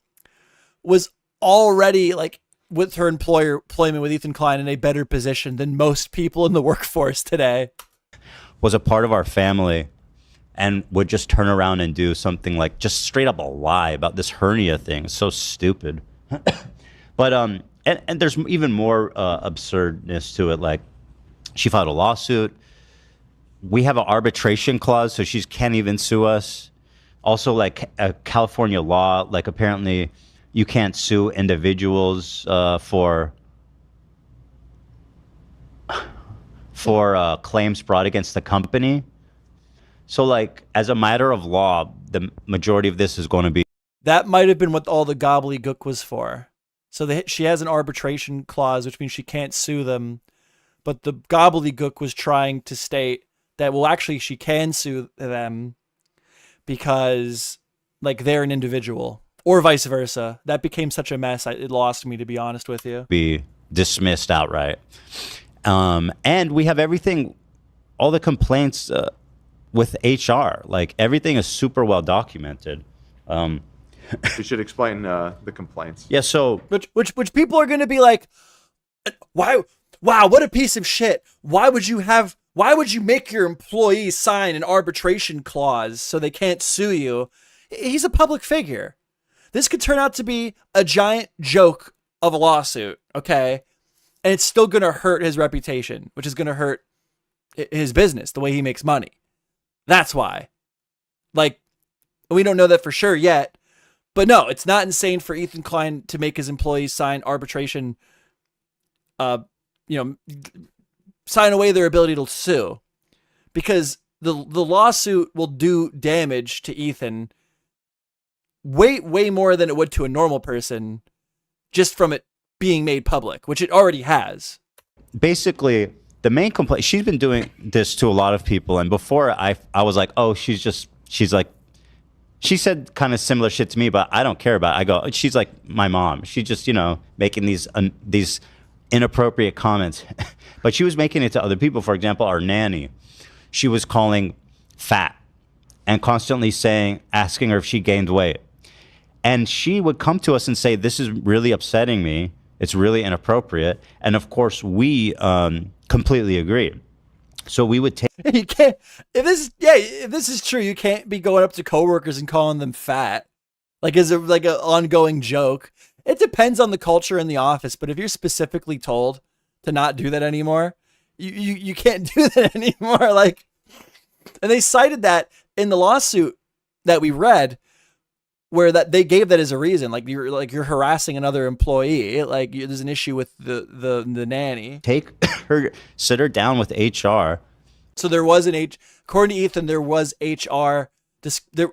was already, like, with her employment with Ethan Klein in a better position than most people in the workforce today. Was a part of our family and would just turn around and do something like just straight up a lie about this hernia thing. It's so stupid. But and there's even more absurdness to it. Like, she filed a lawsuit. We have an arbitration clause, so she can't even sue us. Also, like, a California law, like, apparently you can't sue individuals for claims brought against the company. So, like, as a matter of law, the majority of this is going to be. That might have been what all the gobbledygook was for. So she has an arbitration clause, which means she can't sue them. But the gobbledygook was trying to state that, well, actually, she can sue them because, like, they're an individual, or vice versa. That became such a mess, it lost me, to be honest with you. Be dismissed outright. And we have everything, all the complaints with HR. Like, everything is super well documented. We should explain the complaints. Yeah, so which people are going to be like, why? Wow, what a piece of shit. Why would you make your employees sign an arbitration clause so they can't sue you? He's a public figure. This could turn out to be a giant joke of a lawsuit, okay? And it's still going to hurt his reputation, which is going to hurt his business, the way he makes money. That's why. Like, we don't know that for sure yet. But no, it's not insane for Ethan Klein to make his employees sign arbitration, sign away their ability to sue, because the lawsuit will do damage to Ethan way more than it would to a normal person, just from it being made public, which it already has. Basically, the main complaint, she's been doing this to a lot of people, and before I was like, oh, she's like. She said kind of similar shit to me, but I don't care about it. I go, she's like my mom. She's just, making these inappropriate comments. But she was making it to other people. For example, our nanny. She was calling fat and constantly asking her if she gained weight. And she would come to us and say, this is really upsetting me. It's really inappropriate. And of course, we completely agree. So we would take. You can't. If this is true, you can't be going up to coworkers and calling them fat. Like, is it like an ongoing joke? It depends on the culture in the office, but if you're specifically told to not do that anymore, you can't do that anymore. Like, and they cited that in the lawsuit that we read, where that they gave that as a reason, like you're harassing another employee, like there's an issue with the nanny. Sit her down with HR. So there was according to Ethan, there was HR.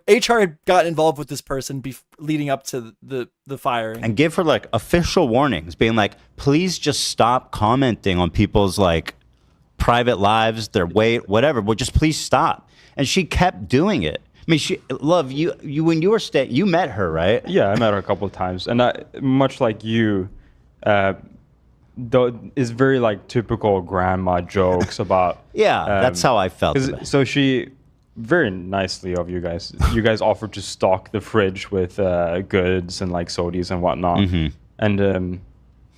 HR had gotten involved with this person leading up to the firing, and give her like official warnings, being like, please just stop commenting on people's like private lives, their weight, whatever. But just please stop. And she kept doing it. I mean, you when you were you met her, right? Yeah, I met her a couple of times, and much like you, though, is very like typical grandma jokes about. Yeah, that's how I felt. So she very nicely of you guys offered to stock the fridge with goods and like sodies and whatnot, and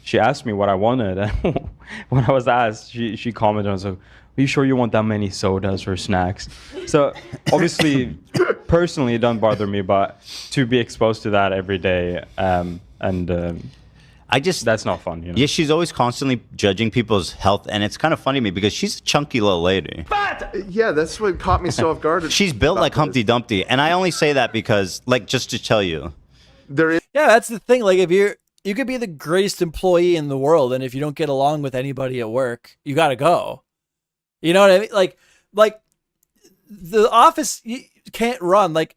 she asked me what I wanted, and when I was asked, she commented, I was like, are you sure you want that many sodas or snacks? So obviously, personally, it doesn't bother me, but to be exposed to that every day, that's not fun. You know? Yeah, she's always constantly judging people's health, and it's kind of funny to me because she's a chunky little lady. Yeah, that's what caught me so off guard. She's built like Humpty Dumpty, and I only say that because, like, just to tell you, Yeah, that's the thing. Like, if you could be the greatest employee in the world, and if you don't get along with anybody at work, you got to go. You know what I mean? Like the office you can't run. Like,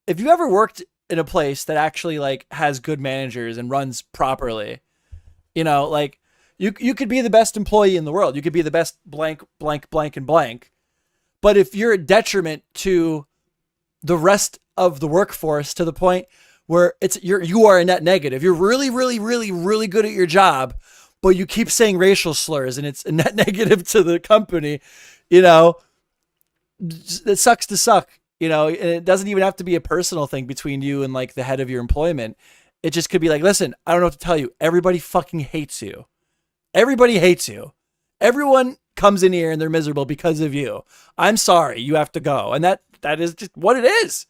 if you ever worked in a place that actually like has good managers and runs properly, you know, like you could be the best employee in the world. You could be the best blank, blank, blank, and blank. But if you're a detriment to the rest of the workforce to the point where you are a net negative, you're really, really, really, really good at your job, but you keep saying racial slurs and it's a net negative to the company, you know, it sucks to suck, you know, and it doesn't even have to be a personal thing between you and like the head of your employment. It just could be like, listen, I don't know what to tell you. Everybody fucking hates you. Everybody hates you. Everyone comes in here and they're miserable because of you. I'm sorry, you have to go. And that is just what it is.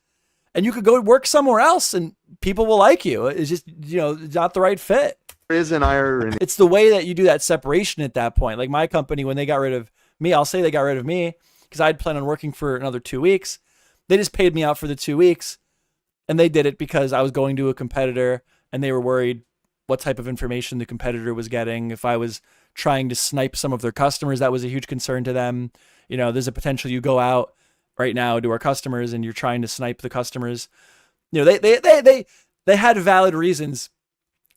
And you could go work somewhere else and people will like you. It's just, you know, not the right fit. there is an irony. It's the way that you do that separation at that point. Like my company, when they got rid of me, I'll say they got rid of me because I'd planned on working for another 2 weeks. They just paid me out for the 2 weeks, and they did it because I was going to a competitor and they were worried what type of information the competitor was getting. If I was trying to snipe some of their customers, that was a huge concern to them. You know, there's a potential you go out right now to our customers and you're trying to snipe the customers. You know, they had valid reasons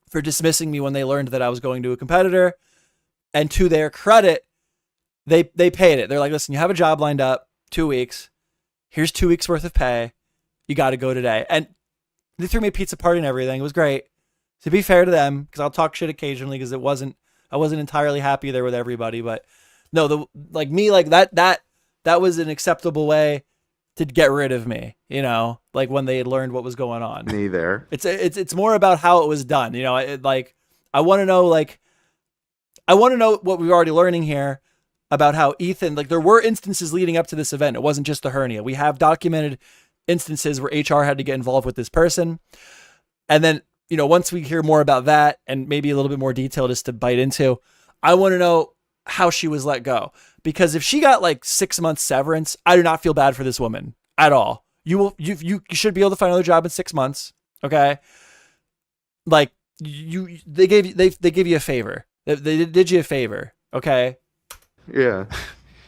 for dismissing me when they learned that I was going to a competitor. And to their credit, they paid it. They're like, listen, you have a job lined up, 2 weeks. Here's 2 weeks worth of pay. You got to go today. And they threw me a pizza party and everything. It was great. To be fair to them, because I'll talk shit occasionally because I wasn't entirely happy there with everybody. But no, that was an acceptable way to get rid of me, you know, like when they had learned what was going on. Me there. It's more about how it was done. You know, I want to know what we're already learning here about how Ethan, like there were instances leading up to this event. It wasn't just the hernia. We have documented instances where HR had to get involved with this person. And then, you know, once we hear more about that and maybe a little bit more detail just to bite into, I want to know how she was let go. Because if she got like 6 months severance, I do not feel bad for this woman at all. You should be able to find another job in 6 months. Okay. Like they gave you a favor. They did you a favor. Okay. Yeah.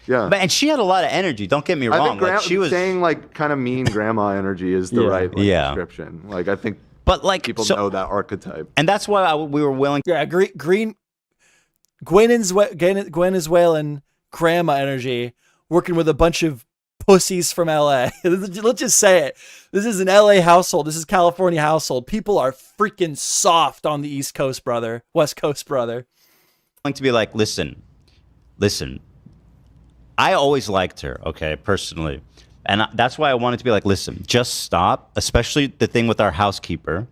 Yeah. But, and she had a lot of energy. Don't get me I wrong. think Like, she was saying like kind of mean grandma energy is the right description. Like I think but like people know that archetype. And that's why we were willing. Yeah. Venezuelan grandma energy working with a bunch of pussies from LA. Let's just say it. This is an LA household. This is California household. People are freaking soft on the East Coast, brother. West Coast, brother. To be like, listen. I always liked her, okay, personally. And that's why I wanted to be like, listen, just stop, especially the thing with our housekeeper.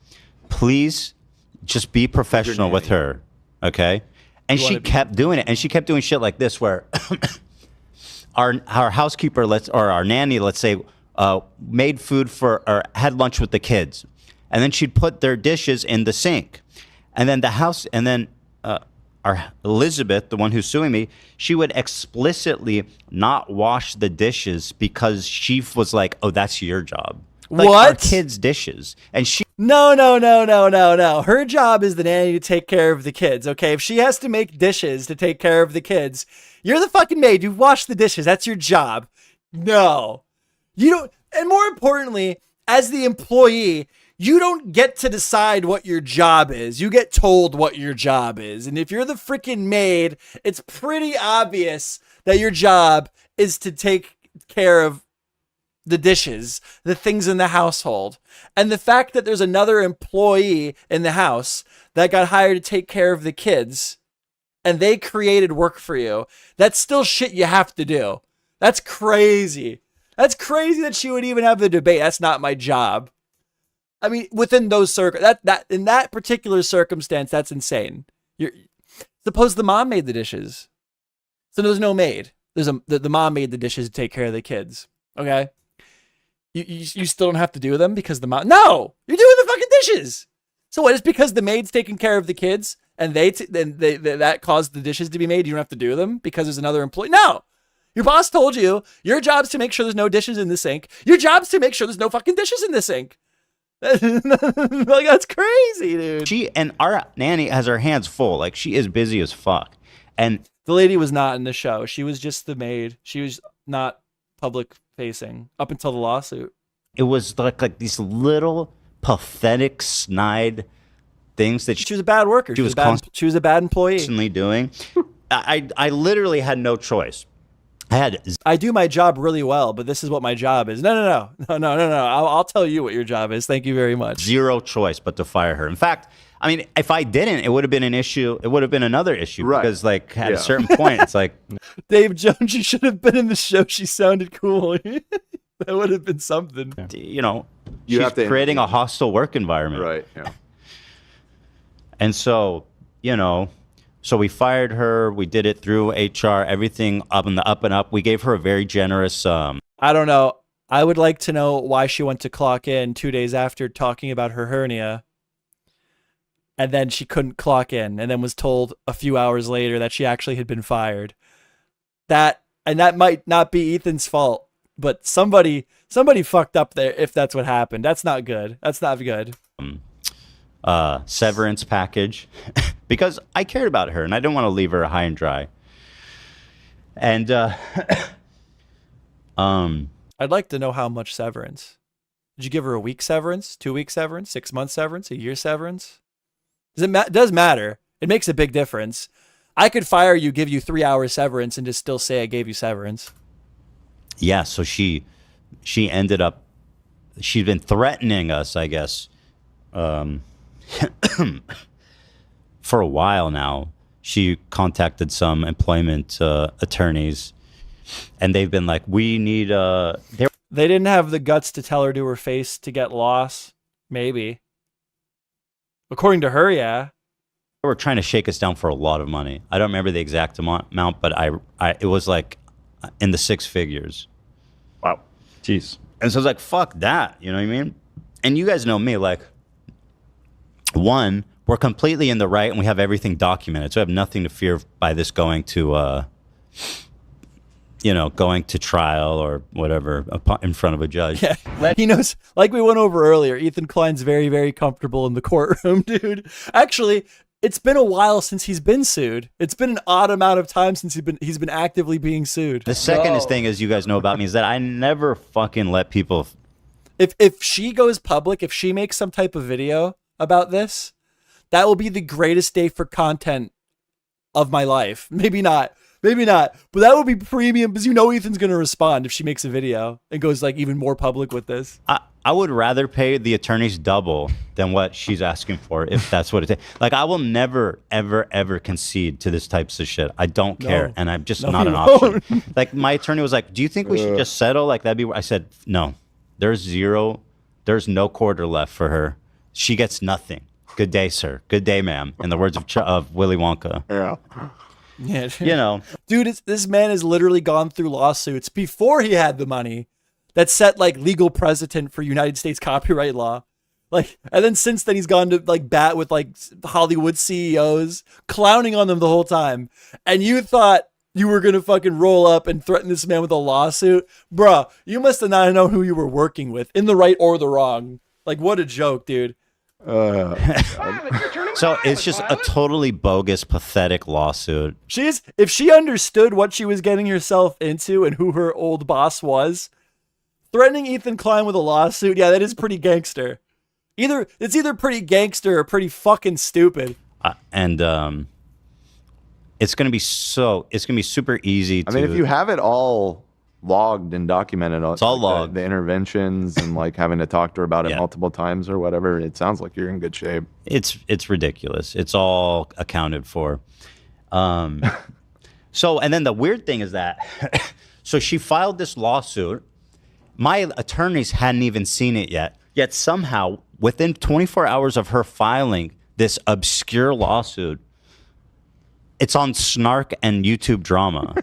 Please, Just be professional with her, okay? And she kept doing it, and she kept doing shit like this, where our housekeeper, or our nanny, let's say, made food or had lunch with the kids, and then she'd put their dishes in the sink, and then our Elizabeth, the one who's suing me, she would explicitly not wash the dishes because she was like, "Oh, that's your job." Like, what? Our kids' dishes, and she. No. Her job is the nanny to take care of the kids, okay? If she has to make dishes to take care of the kids, you're the fucking maid. You wash the dishes. That's your job. No. You don't. And more importantly, as the employee, you don't get to decide what your job is. You get told what your job is. And if you're the freaking maid, it's pretty obvious that your job is to take care of the dishes, the things in the household. And the fact that there's another employee in the house that got hired to take care of the kids and they created work for you, that's still shit you have to do. That's crazy. That's crazy that she would even have the debate. That's not my job. I mean, within those that in that particular circumstance, that's insane. Suppose the mom made the dishes. So there's no maid. The mom made the dishes to take care of the kids. Okay? You still don't have to do them because the mom. No, you're doing the fucking dishes. So what? It's because the maid's taking care of the kids and that caused the dishes to be made. You don't have to do them because there's another employee. No, your boss told you your job's to make sure there's no dishes in the sink. Your job's to make sure there's no fucking dishes in the sink. Like, that's crazy, dude. She and our nanny has her hands full. Like, she is busy as fuck. And the lady was not in the show. She was just the maid. She was not public facing up until the lawsuit. It was like these little pathetic snide things that she was a bad worker. She was a bad employee. Constantly doing. I literally had no choice. I do my job really well, but this is what my job is. No. I'll tell you what your job is. Thank you very much. Zero choice but to fire her. In fact, I mean, if I didn't, it would have been an issue. It would have been another issue, right? Because, like, at a certain point, it's like, Dave Jones, you should have been in the show. She sounded cool. That would have been something. You know, she's creating a hostile work environment, right? Yeah. And so, so we fired her. We did it through HR. Everything up and up. We gave her a very generous. I don't know. I would like to know why she went to clock in 2 days after talking about her hernia. And then she couldn't clock in, and then was told a few hours later that she actually had been fired. That might not be Ethan's fault, but somebody fucked up there if that's what happened. That's not good. That's not good. Severance package, because I cared about her and I didn't want to leave her high and dry. And I'd like to know how much severance. Did you give her a week severance, 2 week severance, 6 month severance, a year severance? It does matter. It makes a big difference. I could fire you, give you 3 hours severance, and just still say I gave you severance. Yeah, so she ended up, she'd been threatening us, I guess, for a while now. She contacted some employment attorneys, and they've been like, we need they didn't have the guts to tell her to her face to get loss, maybe. According to her, yeah. They were trying to shake us down for a lot of money. I don't remember the exact amount, but it was like in the six figures. Wow. Jeez. And so I was like, fuck that. You know what I mean? And you guys know me, like, one, we're completely in the right and we have everything documented. So I have nothing to fear by this going to, going to trial or whatever in front of a judge. Yeah. He knows, like we went over earlier, Ethan Klein's very, very comfortable in the courtroom, dude. Actually, it's been a while since he's been sued. It's been an odd amount of time since he's been actively being sued. The second thing, as you guys know about me, is that I never fucking let people. If she goes public, if she makes some type of video about this, that will be the greatest day for content of my life. Maybe not, but that would be premium because Ethan's going to respond if she makes a video and goes like even more public with this. I would rather pay the attorneys double than what she's asking for, if that's what it takes. Like, I will never, ever, ever concede to this types of shit. I don't care, and I'm just not an option. Like, my attorney was like, do you think we should just settle? Like, that'd be... I said, no. There's no quarter left for her. She gets nothing. Good day, sir. Good day, ma'am. In the words of Willy Wonka. Yeah, you know, dude, this man has literally gone through lawsuits before he had the money that set like legal precedent for United States copyright law. Like, and then since then he's gone to like bat with like Hollywood CEOs, clowning on them the whole time. And you thought you were gonna fucking roll up and threaten this man with a lawsuit, bruh? You must have not known who you were working with, in the right or the wrong. Like, what a joke, dude. So it's just a totally bogus, pathetic lawsuit. If she understood what she was getting herself into and who her old boss was, threatening Ethan Klein with a lawsuit, yeah, that is pretty gangster. It's either pretty gangster or pretty fucking stupid. And it's gonna be super easy to. I mean, if you have it all logged and documented, it's all logged. The interventions and like having to talk to her about it multiple times or whatever, it sounds like you're in good shape. It's ridiculous. It's all accounted for. So, and then the weird thing is that, so she filed this lawsuit. My attorneys hadn't even seen it yet somehow within 24 hours of her filing this obscure lawsuit, it's on Snark and YouTube Drama.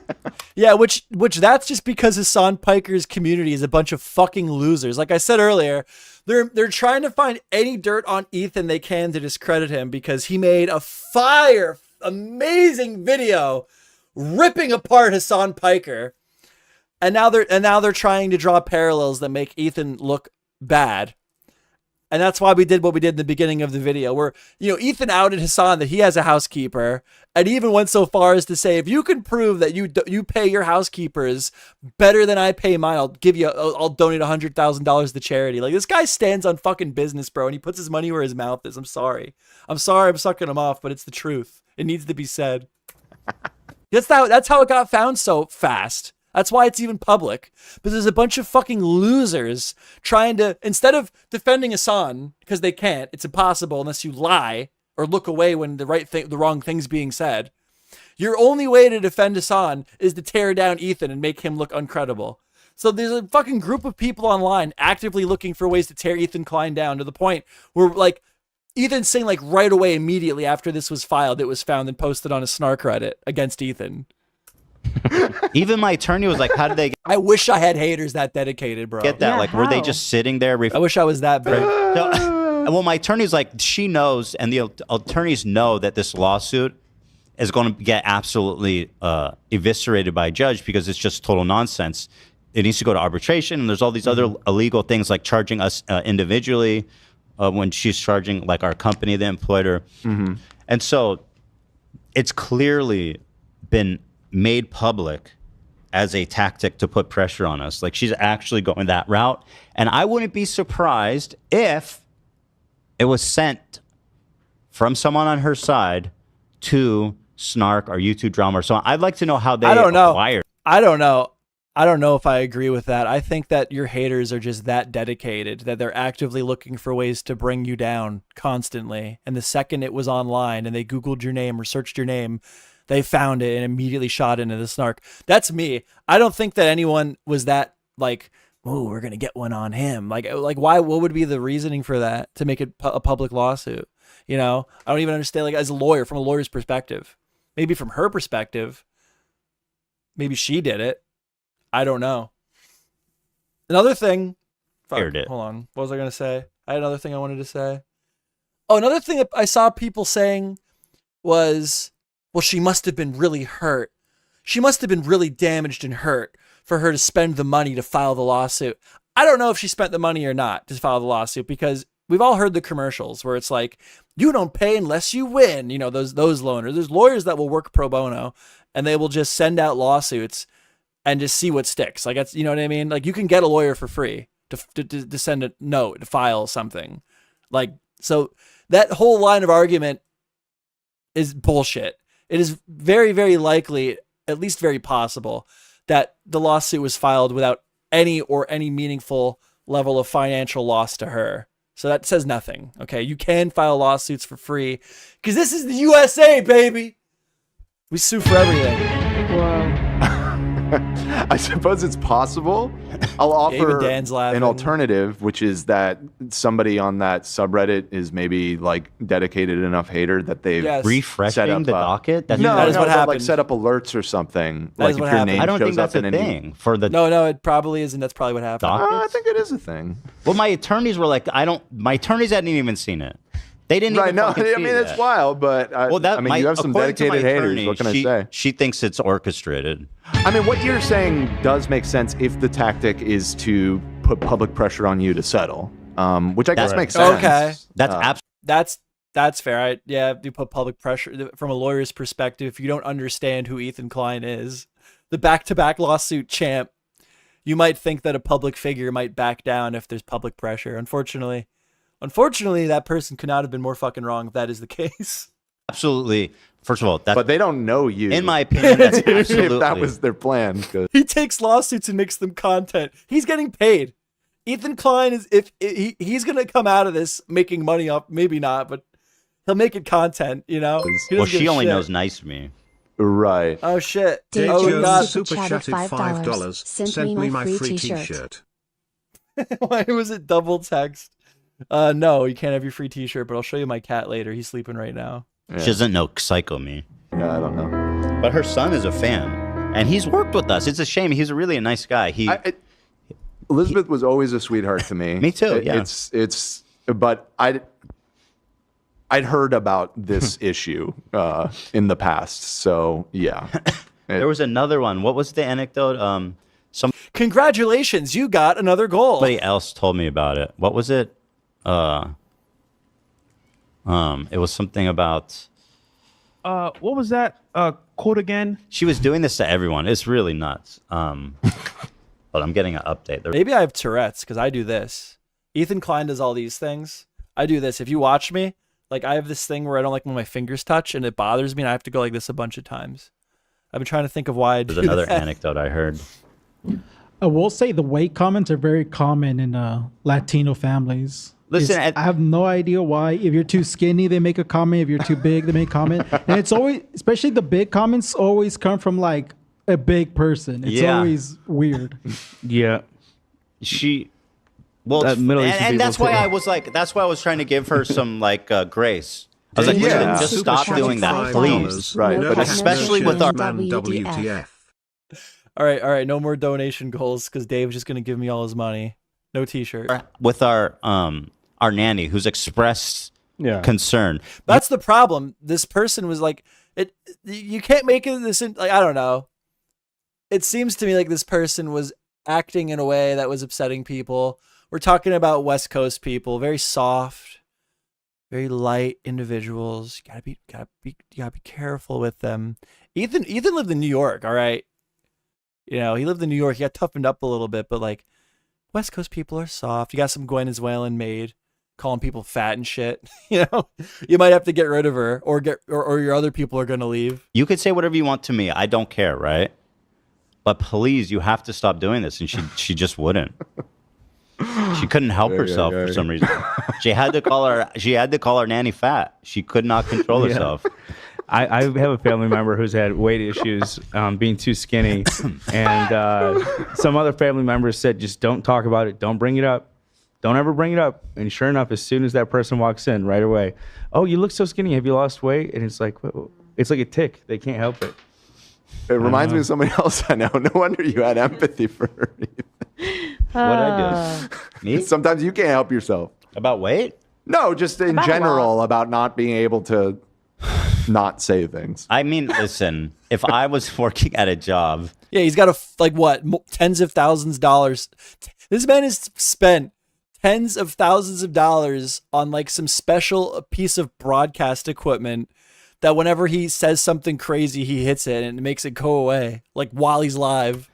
Yeah, which that's just because Hasan Piker's community is a bunch of fucking losers. Like I said earlier, they're trying to find any dirt on Ethan they can to discredit him because he made a amazing video ripping apart Hasan Piker. And now they're trying to draw parallels that make Ethan look bad. And that's why we did what we did in the beginning of the video, where, you know, Ethan outed Hasan that he has a housekeeper, and even went so far as to say, if you can prove that you pay your housekeepers better than I pay mine, I'll donate $100,000 to charity. Like, this guy stands on fucking business, bro, and he puts his money where his mouth is. I'm sorry I'm sucking him off, but it's the truth. It needs to be said. That's how it got found so fast. That's why it's even public. But there's a bunch of fucking losers trying to, instead of defending Hasan, because they can't, it's impossible unless you lie or look away when the wrong thing's being said. Your only way to defend Hasan is to tear down Ethan and make him look uncredible. So there's a fucking group of people online actively looking for ways to tear Ethan Klein down, to the point where, like, Ethan's saying, like, right away, immediately after this was filed, it was found and posted on a Snark Reddit against Ethan. Even my attorney was like, how did they I wish I had haters that dedicated, bro. get that? Yeah, like, were they how? just sitting there? I wish I was that big. No, well, my attorney's like, she knows, and the attorneys know that this lawsuit is going to get absolutely eviscerated by a judge because it's just total nonsense. It needs to go to arbitration, and there's all these other illegal things like charging us individually when she's charging like our company that employed her. And so it's clearly been made public as a tactic to put pressure on us. Like, she's actually going that route. And I wouldn't be surprised if it was sent from someone on her side to Snark or YouTube Drama or so on. I'd like to know how they acquired. I don't know if I agree with that. I think that your haters are just that dedicated, that they're actively looking for ways to bring you down constantly. And the second it was online and they Googled your name or searched your name, they found it and immediately shot into the Snark. That's me. I don't think that anyone was that like, oh, we're going to get one on him. Like why, what would be the reasoning for that to make it a public lawsuit? You know, I don't even understand, like, as a lawyer, from a lawyer's perspective, maybe from her perspective, maybe she did it. I don't know. Another thing. Hold on. What was I going to say? I had another thing I wanted to say. Oh, another thing that I saw people saying was, well, she must have been really hurt. She must have been really damaged and hurt for her to spend the money to file the lawsuit. I don't know if she spent the money or not to file the lawsuit, because we've all heard the commercials where it's like, you don't pay unless you win. You know, those loners. There's lawyers that will work pro bono and they will just send out lawsuits and just see what sticks. Like, that's, you know what I mean? Like, you can get a lawyer for free to send a note, to file something. Like, so that whole line of argument is bullshit. It is very, very likely, at least very possible, that the lawsuit was filed without any meaningful level of financial loss to her. So that says nothing. Okay, you can file lawsuits for free because this is the USA, baby. We sue for everything. Whoa. I suppose it's possible. I'll offer Dan's laughing. an alternative, which is that somebody on that subreddit is maybe like dedicated enough hater that they've refreshing set up the docket. that is what happened. Like set up alerts or something. That like is if what your happened. name I don't shows think that's up a in any thing for the. No, it probably isn't. That's probably what happened. I think it is a thing. Well, my attorneys were like, my attorneys hadn't even seen it. They didn't even No, fucking see I mean, that. it's wild, but you have some according to my dedicated haters. attorney, What can I say? She thinks it's orchestrated. I mean, what you're saying does make sense if the tactic is to put public pressure on you to settle, which I guess makes sense. Okay. That's That's fair. You put public pressure from a lawyer's perspective. If you don't understand who Ethan Klein is, the back-to-back lawsuit champ, you might think that a public figure might back down if there's public pressure. Unfortunately, that person could not have been more fucking wrong if that is the case. absolutely. First of all, but they don't know you. In my opinion, that's absolutely. If that was their plan. He takes lawsuits and makes them content. He's getting paid. Ethan Klein is he's gonna come out of this making money off. Maybe not, but he'll make it content. Well, she only knows nice me. Right. Oh shit. Dave Oh Jones god. super chatted $5. Sent me my free t-shirt. Why was it double text? No, you can't have your free t-shirt, but I'll show you my cat later. He's sleeping right now. Yeah. She doesn't know Psycho Me. Yeah, I don't know. But her son is a fan, and he's worked with us. It's a shame. He's really a nice guy. Elizabeth was always a sweetheart to me. Me too. Yeah. But I'd heard about this issue in the past, so yeah. There was another one. What was the anecdote? Congratulations, you got another goal. Somebody else told me about it. What was it? It was something about. What was that quote again? She was doing this to everyone. It's really nuts. But I'm getting an update. Maybe I have Tourette's because I do this. Ethan Klein does all these things. I do this. If you watch me, like I have this thing where I don't like when my fingers touch and it bothers me and I have to go like this a bunch of times. I've been trying to think of why I do There's another that. anecdote I heard. I will say the weight comments are very common in Latino families. Listen, I have no idea why. If you're too skinny, they make a comment. If you're too big, they make a comment. And it's always, especially the big comments, always come from like a big person. It's always weird. Yeah. Well, Middle Eastern and that's people why too. I was like, that's why I was trying to give her some like grace. I was like, listen, just stop doing that, please. Right. No, especially with our man WTF. All right. No more donation goals because Dave's just going to give me all his money. No t-shirt. with our nanny who's expressed concern. That's the problem. This person was like, you can't make it this, like, I don't know. It seems to me like this person was acting in a way that was upsetting people. We're talking about West Coast people, very soft, very light individuals. You gotta be careful with them. Ethan lived in New York, all right. He lived in New York. He got toughened up a little bit, but like West Coast people are soft. You got some Venezuelan maid calling people fat and shit. You might have to get rid of her, or your other people are gonna leave. You could say whatever you want to me. I don't care, right? But please, you have to stop doing this. And she just wouldn't. She couldn't help herself for some reason. She had to call her nanny fat. She could not control herself. I have a family member who's had weight issues, being too skinny, and some other family members said, just don't talk about it. Don't bring it up. Don't ever bring it up. And sure enough, as soon as that person walks in, right away, oh, you look so skinny. Have you lost weight? And it's like a tick. They can't help it. It reminds me of somebody else I know. No wonder you had empathy for her. What did I do? Me? Sometimes you can't help yourself. About weight? No, just in general about not being able to not say things. I mean, listen, if I was working at a job. Yeah, he's got tens of thousands of dollars. This man has spent tens of thousands of dollars on like some special piece of broadcast equipment that whenever he says something crazy, he hits it and it makes it go away, like while he's live.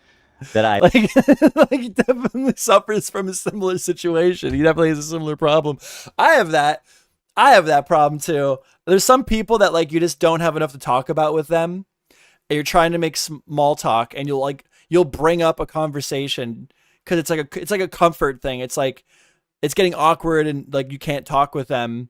That he definitely suffers from a similar situation. He definitely has a similar problem. I have that problem too. There's some people that like you just don't have enough to talk about with them. And you're trying to make small talk, and you'll bring up a conversation because it's like a comfort thing. It's like it's getting awkward and like you can't talk with them.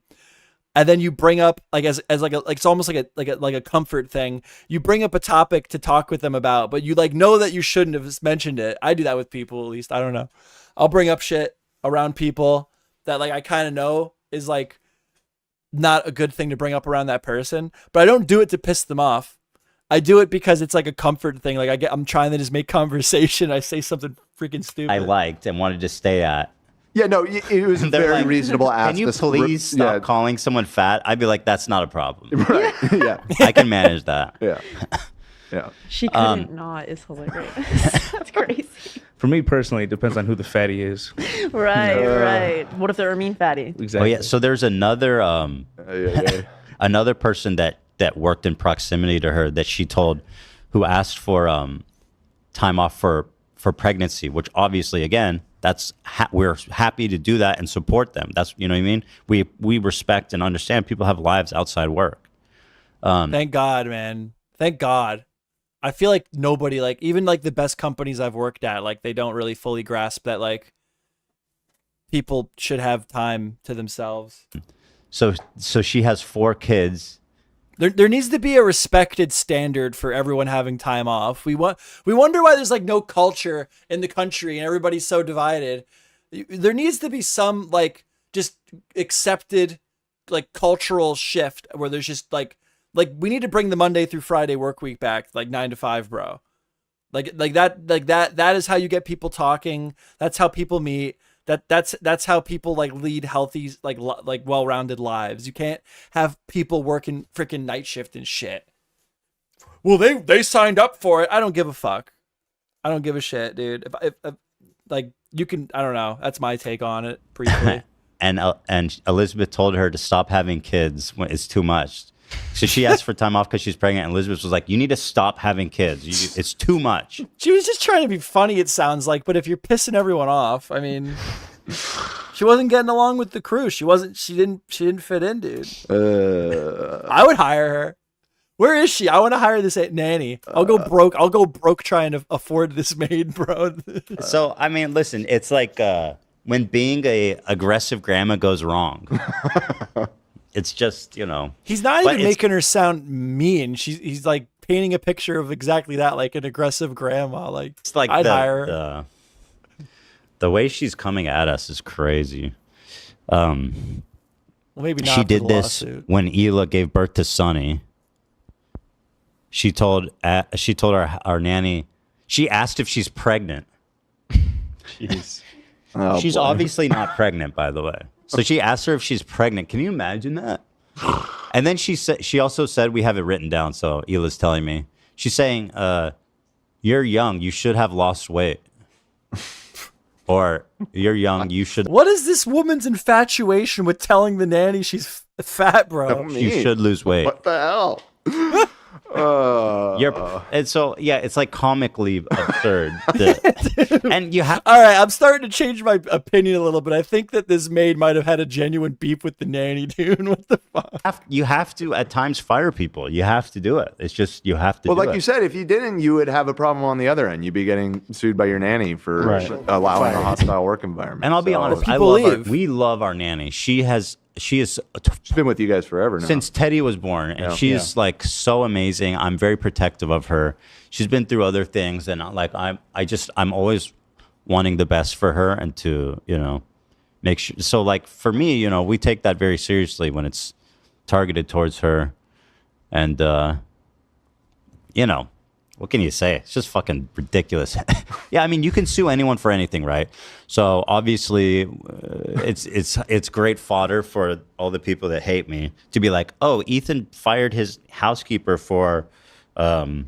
and then you bring up like as like it's almost like a comfort thing. You bring up a topic to talk with them about, but you like know that you shouldn't have mentioned it. I do that with people, at least. I don't know. I'll bring up shit around people that like I kind of know is like not a good thing to bring up around that person, but I don't do it to piss them off. I do it because it's like a comfort thing. Like I'm trying to just make conversation. I say something freaking stupid I liked and wanted to stay at. Yeah, no, it was a very like, reasonable ask. Can you please stop calling someone fat? I'd be like, that's not a problem. Right. Yeah. I can manage that. Yeah. Yeah. She couldn't not. Is hilarious. That's crazy. For me personally, it depends on who the fatty is. Right. What if they're a mean fatty? Exactly. Oh yeah. So there's another another person that worked in proximity to her that she told, who asked for time off for pregnancy, which obviously again. That's we're happy to do that and support them. That's, you know what I mean? We respect and understand people have lives outside work. Thank God, man. Thank God. I feel like nobody, like even like the best companies I've worked at, like they don't really fully grasp that like people should have time to themselves. So she has 4 kids. There needs to be a respected standard for everyone having time off. We wonder why there's like no culture in the country and everybody's so divided. There needs to be some like just accepted like cultural shift where there's just like we need to bring the Monday through Friday work week back, like 9 to 5, bro. Like that is how you get people talking. That's how people meet. That's how people like lead healthy, like well-rounded lives. You can't have people working freaking night shift and shit. Well, they signed up for it. I don't give a fuck. I don't give a shit, dude. If like you can, I don't know. That's my take on it. Briefly. and Elizabeth told her to stop having kids when it's too much. So she asked for time off because she's pregnant, and Elizabeth was like, "You need to stop having kids. It's too much." She was just trying to be funny, it sounds like. But if you're pissing everyone off, I mean, she wasn't getting along with the crew. She didn't fit in, dude. I would hire her. Where is she? I want to hire this nanny. I'll go broke. I'll go broke trying to afford this maid, bro. So I mean, listen, it's like when being a aggressive grandma goes wrong. It's just, you know. He's not even making her sound mean. He's like painting a picture of exactly that, like an aggressive grandma. Like, it's like I'd hire her. The way she's coming at us is crazy. Well, maybe not. She did this when Hila gave birth to Sonny. She told our nanny. She asked if she's pregnant. Jeez. She's obviously not pregnant, by the way. So she asked her if she's pregnant. Can you imagine that? And then she also said, we have it written down, so Hila's telling me. She's saying, you're young, you should have lost weight. Or you're young, you should. What is this woman's infatuation with telling the nanny she's fat, bro? You should lose weight. What the hell? And so yeah, it's like comically absurd. And you have. All right, I'm starting to change my opinion a little bit. I think that this maid might have had a genuine beef with the nanny, dude. What the fuck? You have to at times fire people. You have to do it. It's just you have to. Well, do like it. you said, if you didn't, you would have a problem on the other end. You'd be getting sued by your nanny for allowing a hostile work environment. And I'll be honest, we love our nanny. She's been with you guys forever now. Since Teddy was born, and she's like so amazing. I'm very protective of her. She's been through other things, and like I'm always wanting the best for her and to, you know, make sure. So like for me, you know, we take that very seriously when it's targeted towards her, and you know, what can you say? It's just fucking ridiculous. Yeah, I mean, you can sue anyone for anything, right? So obviously, it's great fodder for all the people that hate me to be like, oh, Ethan fired his housekeeper for asking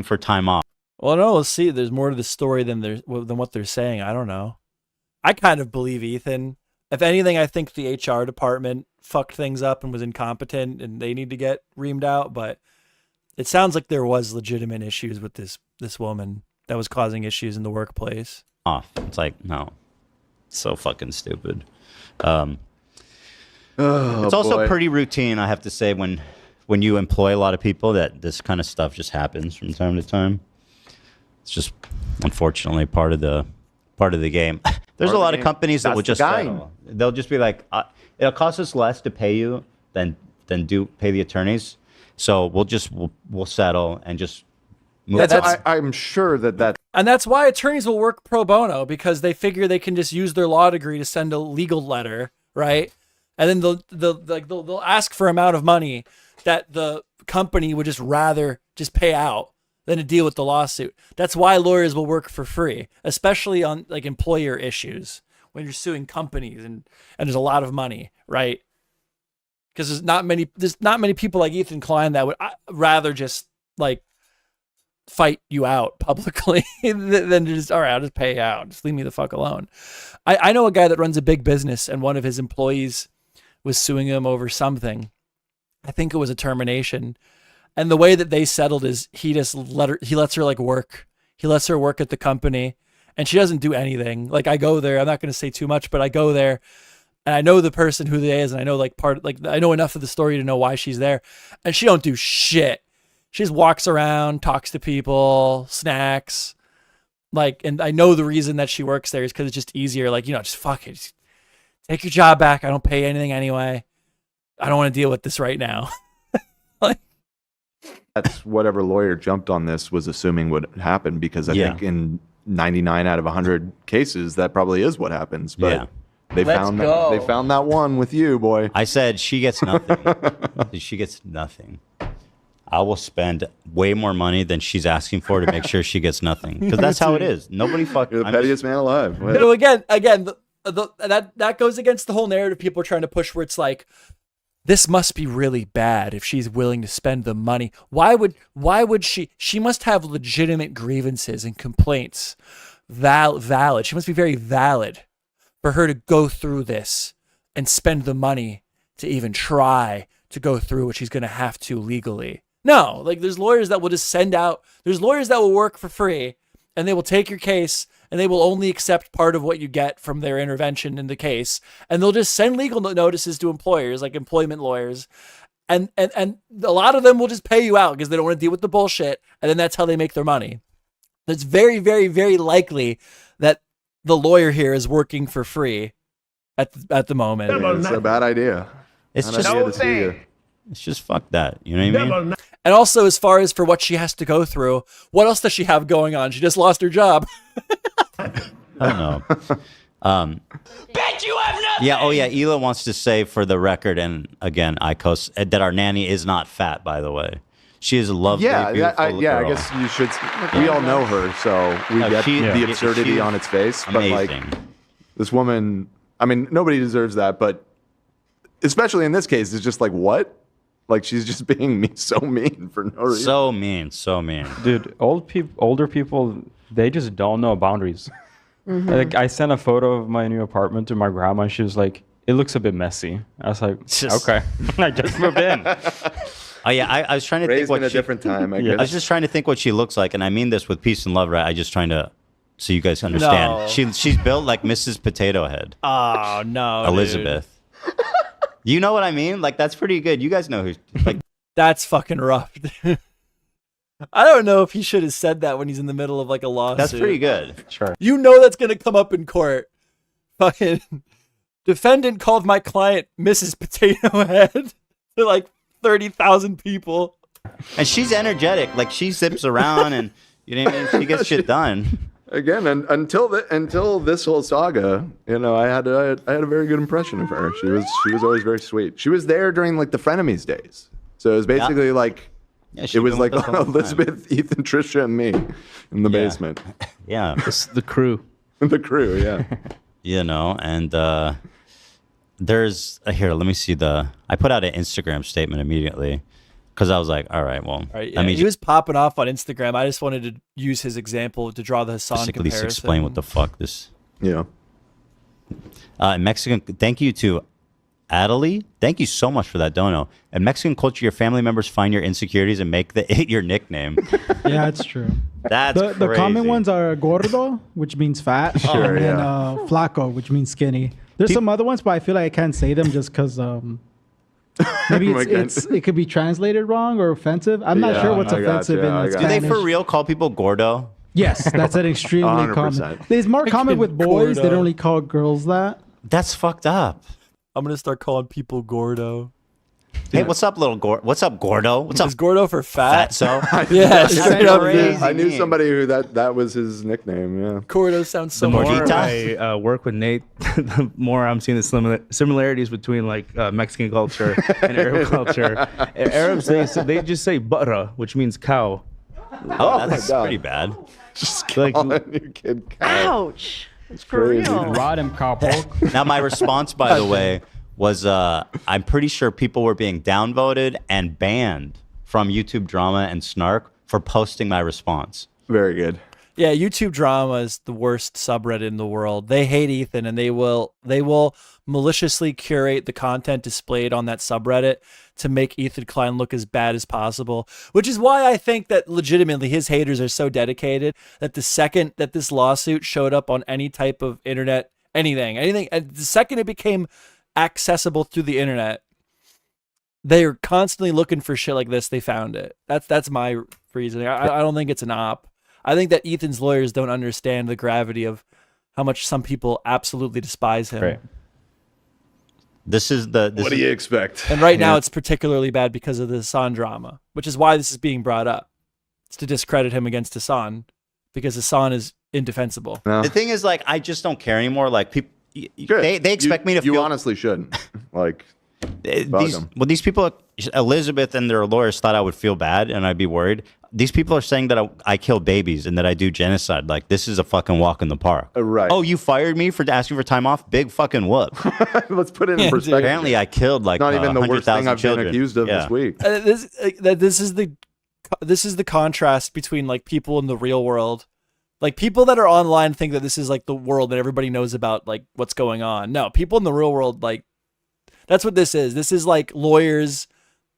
for time off. Well, no, let's see. There's more to the story than what they're saying. I don't know. I kind of believe Ethan. If anything, I think the HR department fucked things up and was incompetent, and they need to get reamed out. But it sounds like there was legitimate issues with this woman that was causing issues in the workplace. It's like, no, it's so fucking stupid. It's also pretty routine, I have to say, when you employ a lot of people, that this kind of stuff just happens from time to time. It's just unfortunately part of the game. There's part a the lot of game. companies that That's will the just game. settle. They'll just be like, it'll cost us less to pay you than pay the attorneys. So we'll settle and just move. I'm sure that And that's why attorneys will work pro bono, because they figure they can just use their law degree to send a legal letter, right? And then they'll ask for amount of money that the company would just rather just pay out than to deal with the lawsuit. That's why lawyers will work for free, especially on like employer issues when you're suing companies and there's a lot of money, right? Because there's not many people like Ethan Klein that would rather just like fight you out publicly than just, all right, I'll just pay you out. Just leave me the fuck alone. I know a guy that runs a big business, and one of his employees was suing him over something. I think it was a termination. And the way that they settled is he lets her like work. He lets her work at the company, and she doesn't do anything. Like I go there, I'm not going to say too much, but I go there and I know the person who they is, and I know I know enough of the story to know why she's there, and she don't do shit. She just walks around, talks to people, snacks, and I know the reason that she works there is because it's just easier. Like, just fuck it, just take your job back. I don't pay anything anyway. I don't want to deal with this right now. that's whatever lawyer jumped on this was assuming would happen, because I think in 99 out of 100 cases that probably is what happens. But they found that one with you, boy. I said she gets nothing. She gets nothing. I will spend way more money than she's asking for to make sure she gets nothing, because that's how it is. Nobody fucking. You're the pettiest man alive. Again, that goes against the whole narrative people are trying to push, where it's like, this must be really bad if she's willing to spend the money. Why would she must have legitimate grievances and complaints valid. She must be very valid for her to go through this and spend the money to even try to go through what she's going to have to legally. No, there's lawyers that will just there's lawyers that will work for free, and they will take your case, and they will only accept part of what you get from their intervention in the case, and they'll just send legal notices to employers, like employment lawyers, and a lot of them will just pay you out because they don't want to deal with the bullshit, and then that's how they make their money. It's very, very, very likely that the lawyer here is working for free at the moment. It's a bad idea. It's just fuck that. You know what I mean? And also, as far as for what she has to go through, what else does she have going on? She just lost her job. I don't know. Bet you have nothing. Yeah. Oh yeah. Ela wants to say for the record, and again, Icos, that our nanny is not fat. By the way, she is a lovely, beautiful girl. I guess you should. We all know her, so we get the absurdity on its face. Amazing. But this woman, I mean, nobody deserves that, but especially in this case, it's just like, what? Like, she's just being so mean for no reason. So mean. Dude, older people, they just don't know boundaries. Mm-hmm. Like, I sent a photo of my new apartment to my grandma, and she was like, it looks a bit messy. I was like, okay. I just moved in. Oh yeah, I was trying to think what in a different time. I guess. I was just trying to think what she looks like, and I mean this with peace and love, right? I just trying to, so you guys understand. No. She's built like Mrs. Potato Head. Oh no, Elizabeth. Dude. You know what I mean? Like, that's pretty good. You guys know who. Like, that's fucking rough. I don't know if he should have said that when he's in the middle of like a lawsuit. That's pretty good. Sure. You know that's gonna come up in court. Fucking defendant called my client Mrs. Potato Head to like 30,000 people. And she's energetic. Like, she zips around, and you know what I mean? She gets shit done. Again, and until this whole saga, I had a very good impression of her. She was always very sweet. She was there during like the frenemies days, so it was basically like it was like Elizabeth, Ethan, Trisha, and me in the basement. Yeah, This is the crew. The crew, yeah. And there's here. Let me see I put out an Instagram statement immediately. Because I was like, all right, well, he was popping off on Instagram. I just wanted to use his example to draw the Hasan just at comparison. least explain what the fuck this. Yeah. Mexican. Thank you to Adelie. Thank you so much for that dono. In Mexican culture, your family members find your insecurities and make it your nickname. Yeah, it's true. That's the common ones are gordo, which means fat, Sure, and then flaco, which means skinny. There's some other ones, but I feel like I can't say them just because maybe it could be translated wrong or offensive. I'm not sure what's offensive in Do Spanish. they for real call people gordo? Yes, that's an extremely 100%. common. There's more common with boys. They don't really call girls that. That's fucked up. I'm gonna start calling people Gordo. Hey, what's up, little Gordo? What's up, Gordo? What's up, Is Gordo for fat? Fatso? Yeah, straight up. crazy. I knew name. somebody who that was his nickname. Yeah. Gordo sounds so The more much. Gordita? I work with Nate, the more I'm seeing the similarities between like Mexican culture and Arab culture. Arabs, they just say butter, which means cow. Oh, that's God. pretty bad. Just Like- calling your kid cow. Ouch. It's for crazy. real. Rod him, cowpoke. Now, my response, by the way, was I'm pretty sure people were being downvoted and banned from YouTube Drama and Snark for posting my response. Very good. Yeah, YouTube Drama is the worst subreddit in the world. They hate Ethan, and they will maliciously curate the content displayed on that subreddit to make Ethan Klein look as bad as possible, which is why I think that legitimately his haters are so dedicated that the second that this lawsuit showed up on any type of internet, anything, and the second it became accessible through the internet, they're constantly looking for shit like this. They found it. That's my reasoning. I don't think it's an op. I think that Ethan's lawyers don't understand the gravity of how much some people absolutely despise him. Right. This is the. What do you expect? And right now it's particularly bad because of the Hasan drama, which is why this is being brought up. It's to discredit him against Hasan because Hasan is indefensible. No. The thing is, like, I just don't care anymore. Like, people, Good. they expect me to You feel. honestly shouldn't. Like, These people, Elizabeth and their lawyers thought I would feel bad and I'd be worried. These people are saying that I kill babies and that I do genocide. Like, this is a fucking walk in the park. Right. Oh, you fired me for asking for time off? Big fucking whoop. let's put it in Yeah, perspective. Apparently, I killed like Not even the worst 100,000 thing I've children. been accused of Yeah. this week. This is the contrast between like people in the real world. Like, people that are online think that this is like the world that everybody knows about, like what's going on. No, people in the real world, like, that's what this is. This is like lawyers,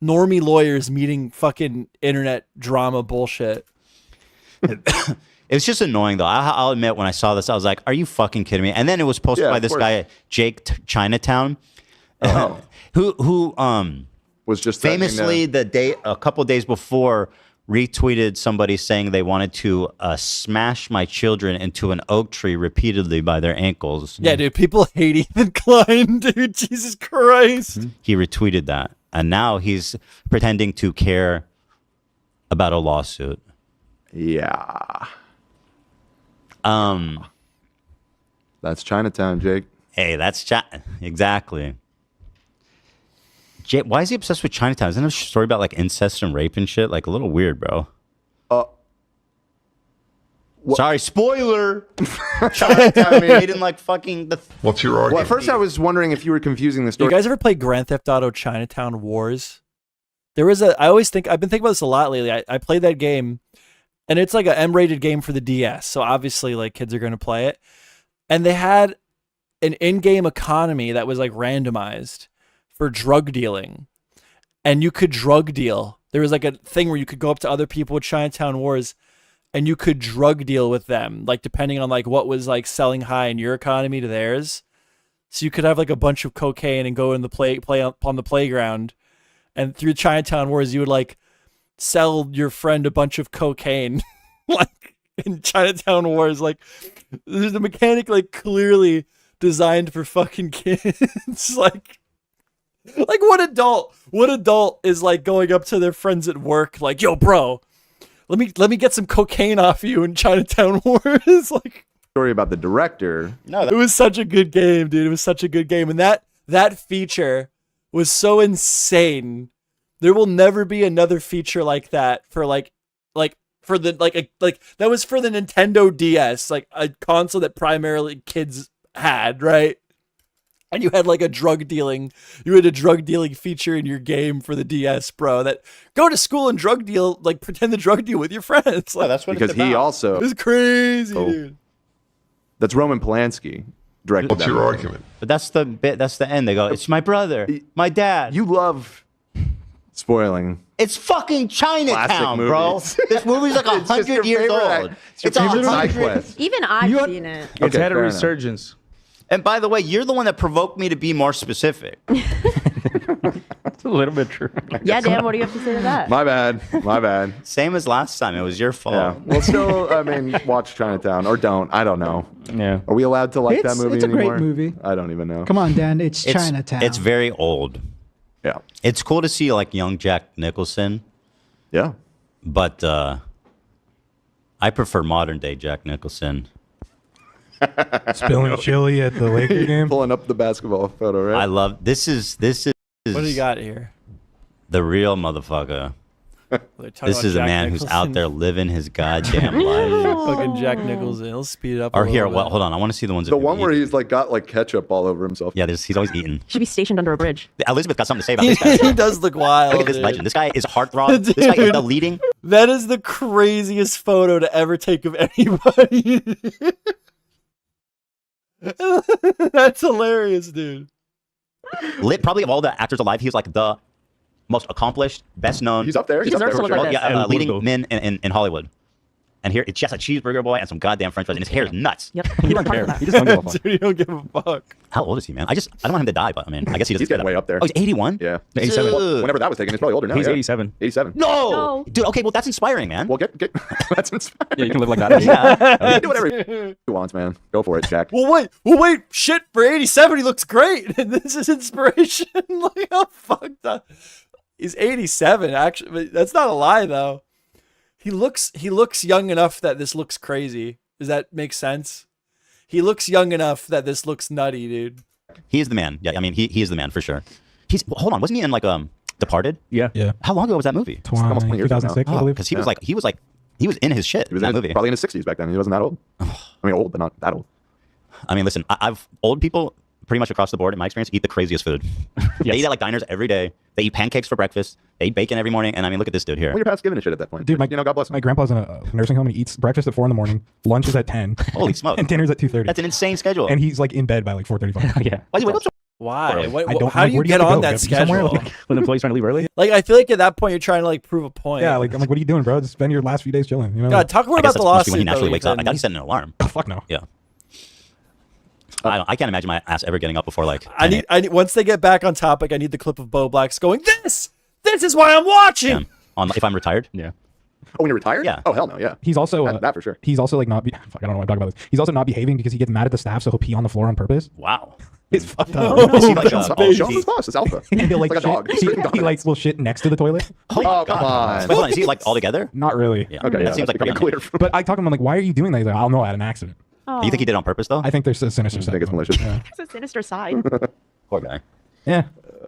normie lawyers meeting fucking internet drama bullshit. It's just annoying though. I'll admit, when I saw this, I was like, "Are you fucking kidding me?" And then it was posted Yeah, by of this course. guy, Jake Chinatown, Oh. who Was just threatening famously a couple days before retweeted somebody saying they wanted to smash my children into an oak tree repeatedly by their ankles. Yeah, dude, people hate Ethan Klein, dude. Jesus Christ. He retweeted that, and now he's pretending to care about a lawsuit. Yeah. That's Chinatown, Jake. Hey, that's exactly. Why is he obsessed with Chinatown? Isn't there a story about like incest and rape and shit? Like, a little weird, bro. Sorry, spoiler. Chinatown made in like fucking the. What's your Well, argument? at first I was wondering if you were confusing the story. You guys ever play Grand Theft Auto Chinatown Wars? I've been thinking about this a lot lately. I played that game, and it's like an M-rated game for the DS, so obviously like kids are going to play it. And they had an in-game economy that was like randomized for drug dealing, and you could drug deal. There was like a thing where you could go up to other people with Chinatown Wars, and you could drug deal with them, like depending on like what was like selling high in your economy to theirs. So you could have like a bunch of cocaine and go in the play on the playground, and through Chinatown Wars you would like sell your friend a bunch of cocaine, like in Chinatown Wars. Like, there's a mechanic like clearly designed for fucking kids. like what adult is like going up to their friends at work like, "Yo, bro, let me get some cocaine off you in Chinatown Wars." Like, Story about the director. No, it was such a good game, dude. It was such a good game, and that feature was so insane. There will never be another feature like that for that was for the Nintendo DS, like a console that primarily kids had, right? And you had like a drug dealing feature in your game for the DS, bro. That go to school and drug deal, like pretend to drug deal with your friends. Like, that's what Because it's about. he also. it was crazy, Oh. dude. That's Roman Polanski directed What's that your movie. argument? But that's the bit. That's the end. They go, "It's my brother, my dad." You love spoiling. It's fucking Chinatown, Classic bro. movies. This movie's like It's just 100 your years favorite old. act- it's your favorite side quest. Even I've You- seen it. It's Okay, had a fair enough. resurgence. And by the way, you're the one that provoked me to be more specific. It's a little bit true. Yeah, Dan, what do you have to say to that? My bad. My bad. Same as last time. It was your fault. Yeah. Well, still, I mean, watch Chinatown or don't. I don't know. Yeah. Are we allowed to like that movie It's a anymore? great movie. I don't even know. Come on, Dan. It's Chinatown. It's very old. Yeah. It's cool to see like young Jack Nicholson, Yeah. but I prefer modern day Jack Nicholson. Spilling chili at the Laker game. Pulling up the basketball photo, right? I love this is What do you got here? the real motherfucker. They're talking This about is a Jack man who's out Nicholson. there living his goddamn life. Fucking Jack Nicholson. He'll speed it up. Or a here, little well, bit. hold on. I want to see the ones. The one where he's like got like ketchup all over himself. Yeah, he's always eating. Should be stationed under a bridge. Elizabeth got something to say about this guy. He does look wild. Look at this dude. legend. This guy is a heartthrob. This guy is the leading. That is the craziest photo to ever take of anybody. That's hilarious, dude. Probably of all the actors alive, he's like the most accomplished, best known. He's up there. He He's up there. deserves to for look sure. like this. Yeah, leading men in Hollywood. And here, it's just a cheeseburger boy and some goddamn French fries, and his hair is nuts. Yep. He doesn't care. He just don't give a fuck. Dude, you don't give a fuck. How old is he, man? I don't want him to die, but I mean, I guess he doesn't. He's getting way up there. Oh, he's 81. Yeah. 87. Well, whenever that was taken, it's probably older now. He's yeah. 87. 87. No! No. Dude. Okay, well that's inspiring, man. Well, get that's inspiring. Yeah, you can live like that. Yeah. You can do whatever he wants, man. Go for it, Jack. Well, wait. Shit, for 87, he looks great. This is inspiration. Look how fucked up. He's 87, actually. But that's not a lie, though. He looks young enough that this looks crazy. Does that make sense? He looks young enough that this looks nutty, dude. He is the man. Yeah, I mean, he is the man for sure. Hold on, wasn't he in like Departed? Yeah. Yeah. How long ago was that movie? Almost 20 years ago 2006, I Oh, believe. because he was in his shit. He was in in that movie. probably in his 60s back then. He wasn't that old. I mean, old, but not that old. I mean, listen, I've old people pretty much across the board, in my experience, eat the craziest food. They eat at like diners every day. They eat pancakes for breakfast. They eat bacon every morning. And I mean, look at this dude here. Well, your past giving a shit at that point. Dude, God bless him. my grandpa's in a nursing home and he eats breakfast at 4 in the morning, lunch is at 10. Holy smoke. And dinner's at 2:30. That's an insane schedule. And he's like in bed by like 4:35. Yeah. Why do you wake up so Why? Early. What, I don't how do you where get have to on go? that Somewhere, schedule? like- When the employee's trying to leave early. Like, I feel like at that point, you're trying to like prove a point. Yeah, like I'm like, what are you doing, bro? Just spend your last few days chilling. You know? God, talk more I guess about the that's must be lawsuit. when he naturally though, wakes up. I Ethan. thought he set an alarm. Fuck no. Yeah. I can't imagine my ass ever getting up before like. I need once they get back on topic, I need the clip of Bo Blacks going, This is why I'm watching. If I'm retired. Yeah. Oh, when you're retired? Yeah. Oh, hell no, yeah. He's also That for sure. He's also like not. Fuck, I don't know why I'm talking about this. He's also not behaving because he gets mad at the staff, so he'll pee on the floor on purpose. Wow. It's fucked up. Is he like, Show him his boss. It's alpha. And he'll like, Like a shit, dog. He, he like will shit next to the toilet. Oh, my Oh, come God. on. Wait, hold on. Is he like all together? Not really. Yeah. Okay, That yeah, seems like pretty clear. clear. But I talk to him. I'm like, why are you doing that? He's like, I'll know I had an accident. Oh, You think he did it on purpose though? I think there's a sinister I side. think it's to it. malicious. Yeah. it's a sinister side. Poor guy. Yeah.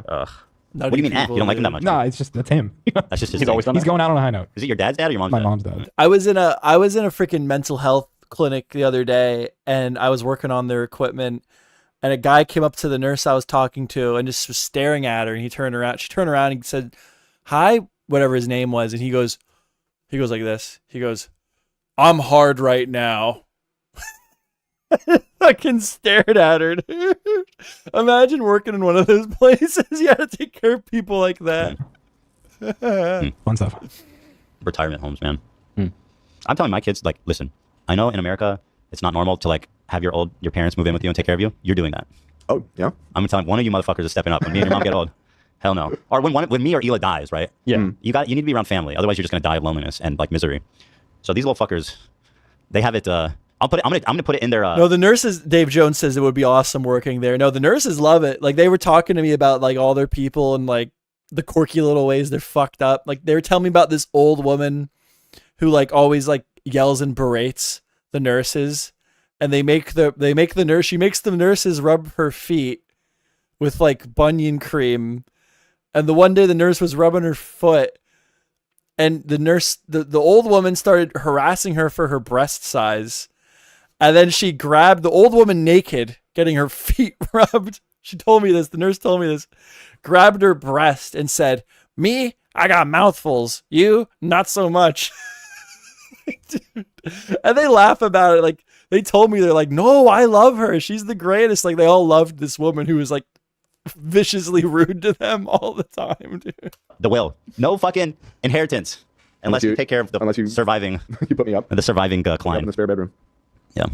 Ugh. Nutty What do you mean? people, You don't like him dude. that much? No, it's just that's him. That's just his. He's thing. always done He's that. going out on a high note. Is it your dad's dad or your mom's My dad? mom's dad. I was in a freaking mental health clinic the other day, and I was working on their equipment, and a guy came up to the nurse I was talking to and just was staring at her, and she turned around and said, "Hi," whatever his name was, and he goes like this. He goes, "I'm hard right now." Fucking stared at her, dude. Imagine working in one of those places. You had to take care of people like that. Fun stuff. Retirement homes, man. I'm telling my kids, like, listen, I know in America it's not normal to like have your parents move in with you and take care of you. You're doing that. Oh, yeah. I'm telling one of you motherfuckers is stepping up when me and your mom get old. Hell no. Or when me or Ela dies, right? Yeah. You need to be around family. Otherwise, you're just gonna die of loneliness and like misery. So these little fuckers, they have it. I'm gonna put it in their. No, the nurses. Dave Jones says it would be awesome working there. No, the nurses love it. Like they were talking to me about like all their people and like the quirky little ways they're fucked up. Like they were telling me about this old woman who like always like yells and berates the nurses, and she makes the nurses rub her feet with like bunion cream. And the one day the nurse was rubbing her foot, and the old woman started harassing her for her breast size. And then she grabbed the old woman naked, getting her feet rubbed. She told me this. The nurse told me this. Grabbed her breast and said, "Me, I got mouthfuls. You, not so much." Dude. And they laugh about it. Like they told me, they're like, "No, I love her. She's the greatest." Like they all loved this woman who was like viciously rude to them all the time, dude. The will. No fucking inheritance unless you take care of the unless you surviving. You put me up. The surviving Up in client. the spare bedroom. Yeah.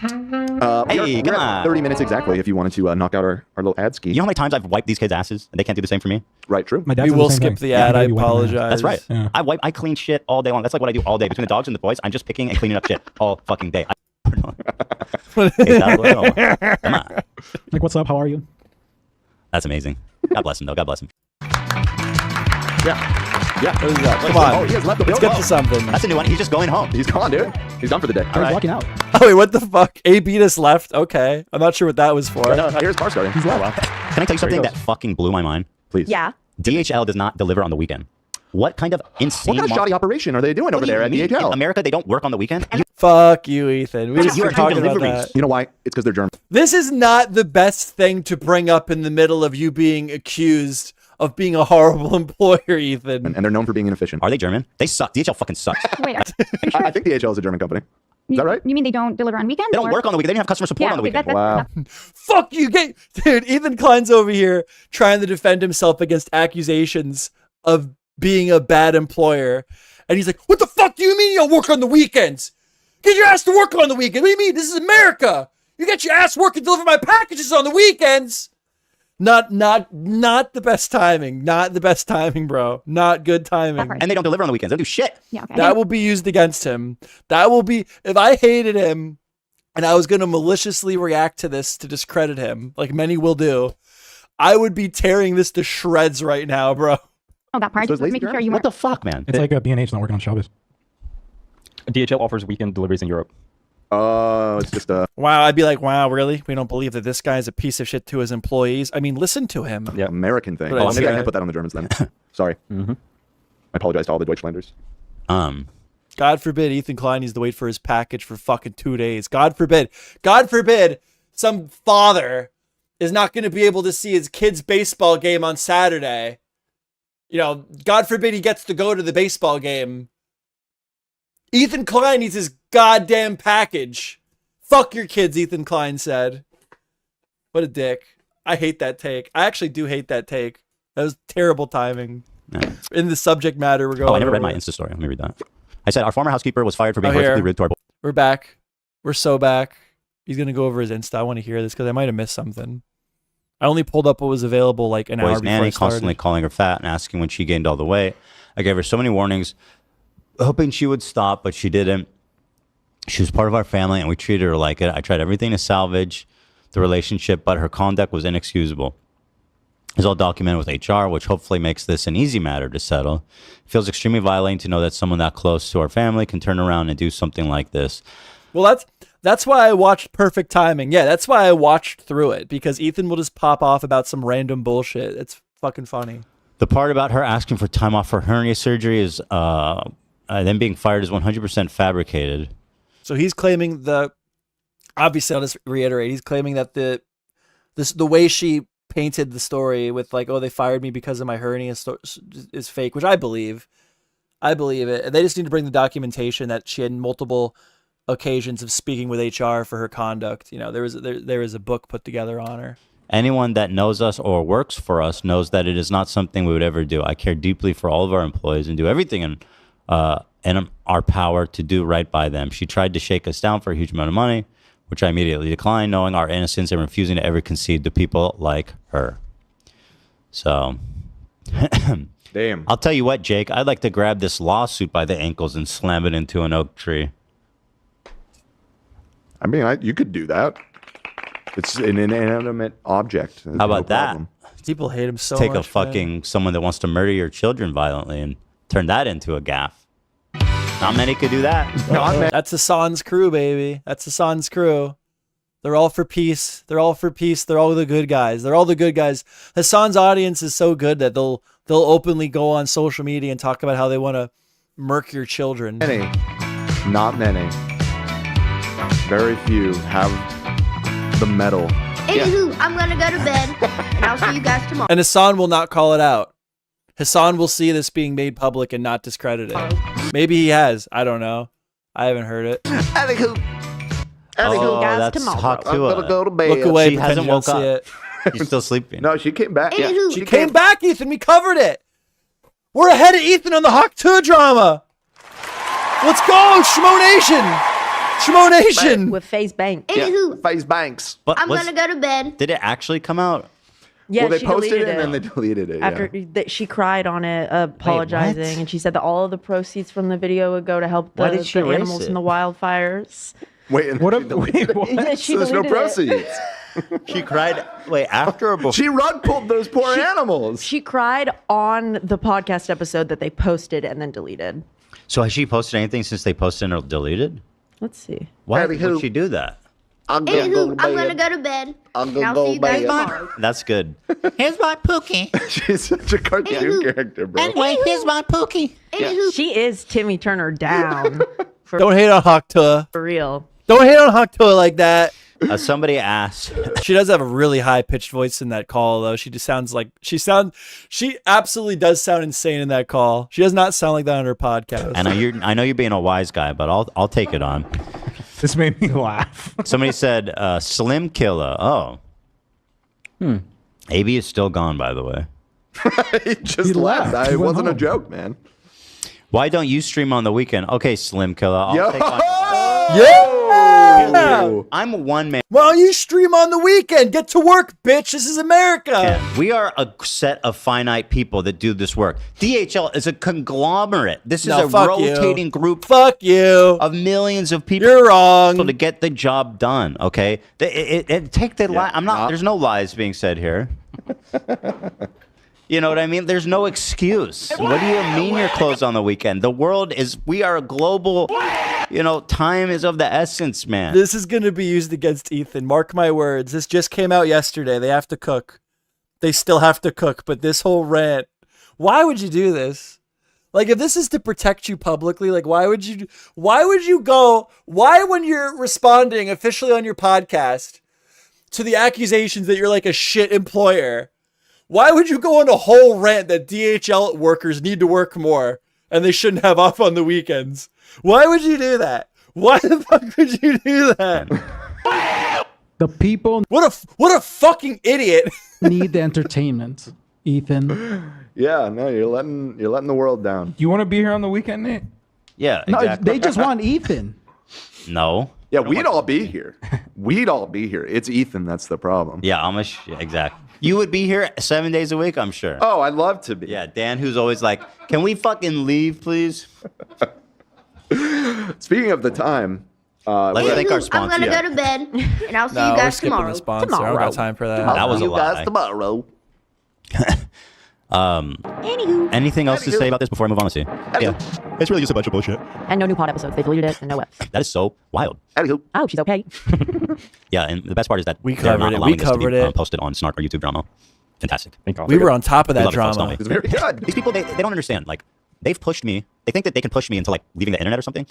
Hey, come on. 30 minutes exactly if you wanted to knock out our little ad ski. You know how many times I've wiped these kids' asses and they can't do the same for me? Right, true. My dad We says will the same skip thing. the ad. I maybe wipe my hands. apologize. That's right. Yeah. I clean shit all day long. That's like what I do all day. Between the dogs and the boys, I'm just picking and cleaning up shit all fucking day. Hey, come on. Like, what's up? How are you? That's amazing. God bless him, though. God bless him. Yeah. What is that? Come on. Oh, he has left the Let's get to something. That's a new one. He's just going home. He's gone, dude. He's done for the day. I was walking out. Oh, wait, what the fuck? A beat us left. Okay. I'm not sure what that was for. No, here's car starting. He's left. Can I tell you something that fucking blew my mind? Please. Yeah. DHL does not deliver on the weekend. What kind of insane... What kind of shoddy operation are they doing over there at DHL? In America, they don't work on the weekend? Fuck you, Ethan. We just You were are talking doing about deliveries. that. You know why? It's because they're German. This is not the best thing to bring up in the middle of you being accused of being a horrible employer, Ethan. And they're known for being inefficient. Are they German? They suck. DHL fucking sucks. Wait, are you sure? I think DHL is a German company. Is that right? You mean they don't deliver on weekends? They don't or- work on the weekend. They don't have customer support Yeah, on the okay, weekend. Wow. Fuck you, dude. Ethan Klein's over here trying to defend himself against accusations of being a bad employer. And he's like, what the fuck do you mean you don't work on the weekends? Get your ass to work on the weekend. What do you mean? This is America. You get your ass work and deliver my packages on the weekends. Not the best timing. Not the best timing, bro. Not good timing. And they don't deliver on the weekends. They don't do shit. Yeah, okay. That will be used against him. That will be, if I hated him and I was going to maliciously react to this to discredit him, like many will do, I would be tearing this to shreds right now, bro. Oh, that part. So it's Just lazy making sure German? you What weren't. the fuck, man? It's like a B&H not working on Shabbos. DHL offers weekend deliveries in Europe. Oh, it's just a Wow, I'd be like, wow, really? We don't believe that this guy is a piece of shit to his employees? I mean, listen to him. Yeah. American thing. But Oh, it's, maybe I uh, can put that on the Germans then. Sorry. I apologize to all the Deutschlanders. God forbid Ethan Klein needs to wait for his package for fucking 2 days. God forbid some father is not going to be able to see his kid's baseball game on Saturday. You know, God forbid he gets to go to the baseball game. Ethan Klein needs his goddamn package. Fuck your kids, Ethan Klein said. What a dick. I hate that take. I actually do hate that take. That was terrible timing. Yeah. In the subject matter we're going Oh, I never read my over. Insta story. Let me read that. I said our former housekeeper was fired for being Oh, here. horrifically rude to our boys. We're back. We're so back. He's going to go over his Insta. I want to hear this because I might have missed something. I only pulled up what was available like an hour before Nanny I started. constantly calling her fat and asking when she gained all the weight. I gave her so many warnings, hoping she would stop, but she didn't. She was part of our family, and we treated her like it. I tried everything to salvage the relationship, but her conduct was inexcusable. It's all documented with HR, which hopefully makes this an easy matter to settle. It feels extremely violating to know that someone that close to our family can turn around and do something like this. Well, that's why I watched Perfect Timing. Yeah, that's why I watched through it, because Ethan will just pop off about some random bullshit. It's fucking funny. The part about her asking for time off for hernia surgery is then being fired is 100% fabricated. So he's claiming obviously I'll just reiterate, he's claiming that the way she painted the story with like, oh, they fired me because of my hernia is fake, which I believe. I believe it. And they just need to bring the documentation that she had multiple occasions of speaking with HR for her conduct. You know, there is a book put together on her. Anyone that knows us or works for us knows that it is not something we would ever do. I care deeply for all of our employees and do everything in our power to do right by them. She tried to shake us down for a huge amount of money, which I immediately declined, knowing our innocence and refusing to ever concede to people like her. So, Damn. I'll tell you what, Jake, I'd like to grab this lawsuit by the ankles and slam it into an oak tree. I mean, you could do that. It's an inanimate object. There's How no about that? problem. People hate him so Take much. a fucking someone that wants to murder your children violently and turn that into a gaffe. Not many could do that. That's Hasan's crew, baby. That's Hasan's crew. They're all for peace. They're all for peace. They're all the good guys. They're all the good guys. Hasan's audience is so good that they'll openly go on social media and talk about how they want to murk your children. Many. Not many. Very few have the metal. Anywho, I'm gonna go to bed, and I'll see you guys tomorrow. And Hasan will not call it out. Hasan will see this being made public and not discredit it. Maybe he has. I don't know. I haven't heard it. Anywho. Oh, guys that's tomorrow. hot I'm to gonna go to bed. Look away. She pretend hasn't you don't woke see up. it. She's still sleeping. No, she came back. Yeah, Anywho. She came back, Ethan. We covered it. We're ahead of Ethan on the Hawk 2 drama. Let's go, Schmo Nation. Shmoe Nation. with FaZe Bank. Anywho, FaZe Banks. But I'm gonna go to bed. Did it actually come out? Yeah, Well, they she posted deleted it and then they deleted it. After that, she cried on it, apologizing, and she said that all of the proceeds from the video would go to help Why the did she erase animals it? in the wildfires. Wait, and What she if? deleted Wait, it. what? Yeah, she So there's no deleted it. proceeds. She cried. Wait, after or before? She rug pulled those poor animals. She cried on the podcast episode that they posted and then deleted. So has she posted anything since they posted or deleted? Let's see. Why Anywho. would she do that? Anywho, I'm gonna go to bed. And I'll see you guys tomorrow. That's good. Here's my Pookie. She's such a cartoon character, bro. Anyway, here's my Pookie. Anywho, She is Timmy Turner down. Don't hate on Haktua. For real. Don't hate on Haktua like that. Somebody asked. She does have a really high pitched voice in that call, though. She just sounds like she absolutely does sound insane in that call. She does not sound like that on her podcast. And I know you're being a wise guy, but I'll take it on. This made me laugh. Somebody said Slim Killer. Oh. AB is still gone, by the way. He just He left. left. He It went wasn't a home. joke, man. Why don't you stream on the weekend? Okay, Slim Killer. I'll take on. Yeah. I'm one man. Why don't you stream on the weekend? Get to work, bitch. This is America. We are a set of finite people that do this work. DHL is a conglomerate. This is No, a fuck you. rotating group Fuck you. of millions of people. You're wrong. To get the job done. Okay, take the lie. I'm not. There's no lies being said here. You know what I mean? There's no excuse. What do you mean you're closed on the weekend? The world is. We are a global. You know, time is of the essence, man. This is going to be used against Ethan. Mark my words. This just came out yesterday. They have to cook. They still have to cook. But this whole rant, why would you do this? Like, if this is to protect you publicly, like, why would you go, when you're responding officially on your podcast to the accusations that you're like a shit employer, why would you go on a whole rant that DHL workers need to work more and they shouldn't have off on the weekends? Why would you do that? Why the fuck would you do that? The people What a fucking idiot. need the entertainment, Ethan. Yeah, no, you're letting the world down. You want to be here on the weekend, Nate? Yeah, No, exactly. they just want Ethan. No. Yeah, we'd all be here. We'd all be here. It's Ethan that's the problem. Yeah, yeah, exactly. You would be here 7 days a week, I'm sure. Oh, I'd love to be. Yeah, Dan, who's always like, can we fucking leave, please? Speaking of the time, Let's thank our I'm sponsor. gonna go to bed, and I'll see No, you we're guys skipping tomorrow. the sponsor. I don't got time for that. That was a you guys lie. tomorrow. Anywho, Anything else to say about this before I move on? Let's see. Yeah, it's really just a bunch of bullshit. And no new pod episodes. They deleted it and no webs. That is so wild. Anywho, Oh, she's okay. Yeah, and the best part is that We they're not covered it. allowing We this to be covered it. posted on Snark or YouTube drama. Fantastic. We were on top of We that love it, folks, don't drama. we? it's very good. These people, they don't understand. Like, they've pushed me. They think that they can push me into like leaving the internet or something.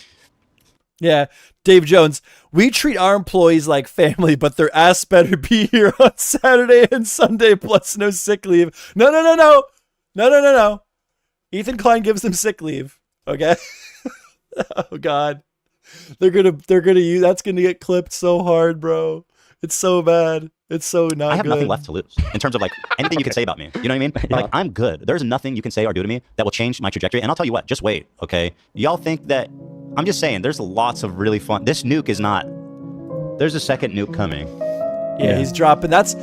Yeah, Dave Jones. We treat our employees like family, but their ass better be here on Saturday and Sunday, plus no sick leave. No. Ethan Klein gives them sick leave. Okay. Oh God, they're gonna use. That's gonna get clipped so hard, bro. It's so bad. It's so not. I have good. nothing left to lose in terms of like anything you can say about me. You know what I mean? Like, I'm good. There's nothing you can say or do to me that will change my trajectory. And I'll tell you what, just wait, okay? Y'all think that I'm just saying there's lots of really fun. This nuke is not. There's a second nuke coming. Yeah, he's dropping. That's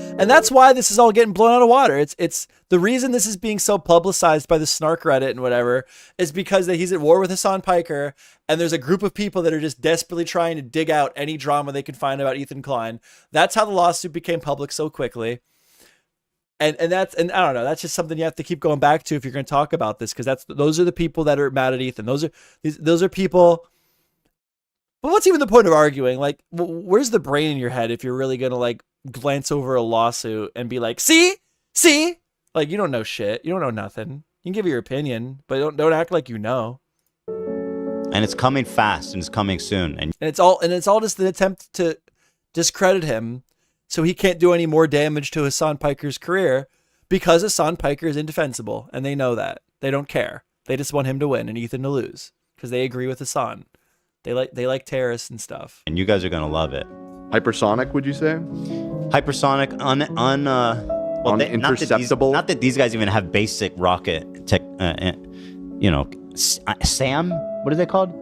why this is all getting blown out of water. It's the reason this is being so publicized by the Snark Reddit and whatever is because that he's at war with Hasan Piker, and there's a group of people that are just desperately trying to dig out any drama they can find about Ethan Klein. That's how the lawsuit became public so quickly. And I don't know. That's just something you have to keep going back to if you're going to talk about this, because those are the people that are mad at Ethan. Those are people. But what's even the point of arguing? Like, where's the brain in your head if you're really going to, like, glance over a lawsuit and be like, see? Like, you don't know shit. You don't know nothing. You can give your opinion, but don't act like you know. And it's coming fast and it's coming soon. And it's all just an attempt to discredit him so he can't do any more damage to Hasan Piker's career, because Hasan Piker is indefensible, and they know that. They don't care. They just want him to win and Ethan to lose because they agree with Hasan. They like terrorists and stuff. you guys are going to love it. Hypersonic, would you say? Hypersonic, Interceptable? Not that these guys even have basic rocket tech, SAM? What are they called?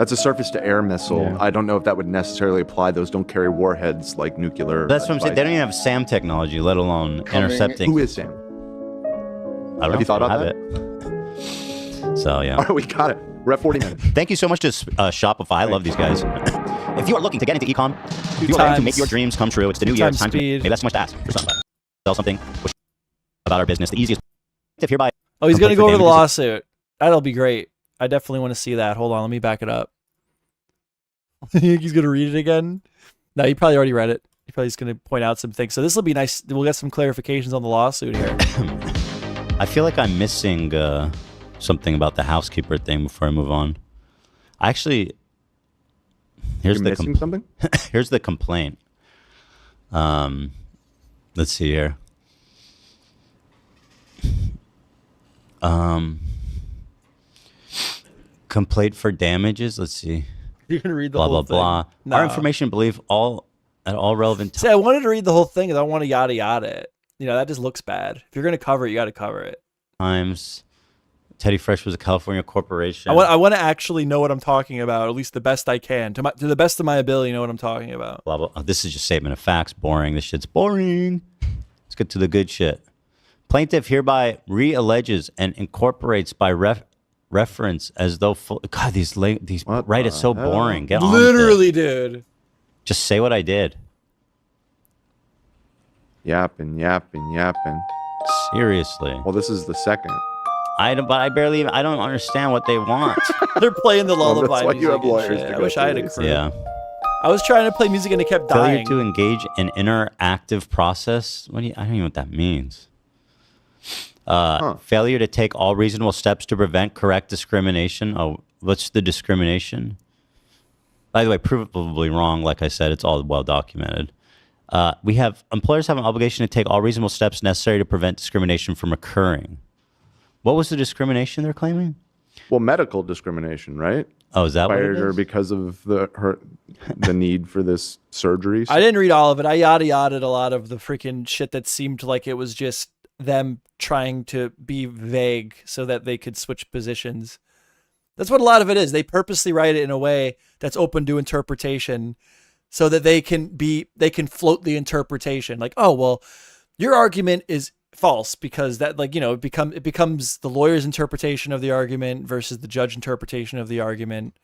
That's a surface-to-air missile. Yeah. I don't know if that would necessarily apply. Those don't carry warheads like nuclear. That's what I'm saying. They don't even have SAM technology, let alone intercepting. Who is Sam? I don't know. Have you thought about that? So yeah. All right, we got it. We're at 40 minutes. Thank you so much to Shopify. I love these guys. If you are looking to get into ecom, if you are looking to make your dreams come true, it's the new year. It's time to maybe that's so much to ask for something. Sell something about our business. The easiest. If hereby. Oh, he's gonna go over the lawsuit. That'll be great. I definitely want to see that. Hold on, let me back it up. He's gonna read it again. No, he probably already read it. He probably is gonna point out some things. So this will be nice. We'll get some clarifications on the lawsuit here. I feel like I'm missing something about the housekeeper thing before I move on. Actually, here's You're missing something. Here's the complaint. Let's see here. Complaint for damages. Let's see. You're gonna read the blah whole blah thing. blah. Our No. information believe all at all relevant. See, I wanted to read the whole thing, and I don't want to yada yada it. You know, that just looks bad. If you're gonna cover it, you got to cover it. Times. Teddy Fresh was a California corporation. I want to actually know what I'm talking about, at least the best I can, to the best of my ability, know what I'm talking about. Blah, blah. Oh, this is just statement of facts. Boring. This shit's boring. Let's get to the good shit. Plaintiff hereby re-alleges and incorporates by reference as though God, these right, it's so hell? boring. Get on with it. Literally, dude. Just say what I did. Yapping. Seriously. Well, this is the second. I don't understand what they want. They're playing the lullaby That's why music you have and lawyers shit. to I go wish I had a through crew. Yeah. I was trying to play music and it kept Failure dying. to engage in interactive process. I don't even know what that means. Failure to take all reasonable steps to prevent correct discrimination. Oh, what's the discrimination? By the way, provably wrong. Like I said, it's all well documented. Employers have an obligation to take all reasonable steps necessary to prevent discrimination from occurring. What was the discrimination they're claiming? Well, medical discrimination, right? Oh, is that what it Fired her is? because of the need for this surgery. I didn't read all of it. I yada yada a lot of the freaking shit that seemed like it was just them trying to be vague so that they could switch positions. That's what a lot of it is. They purposely write it in a way that's open to interpretation so that they can float the interpretation. Like, oh, well, your argument is false because that, like, you know, it becomes the lawyer's interpretation of the argument versus the judge interpretation of the argument.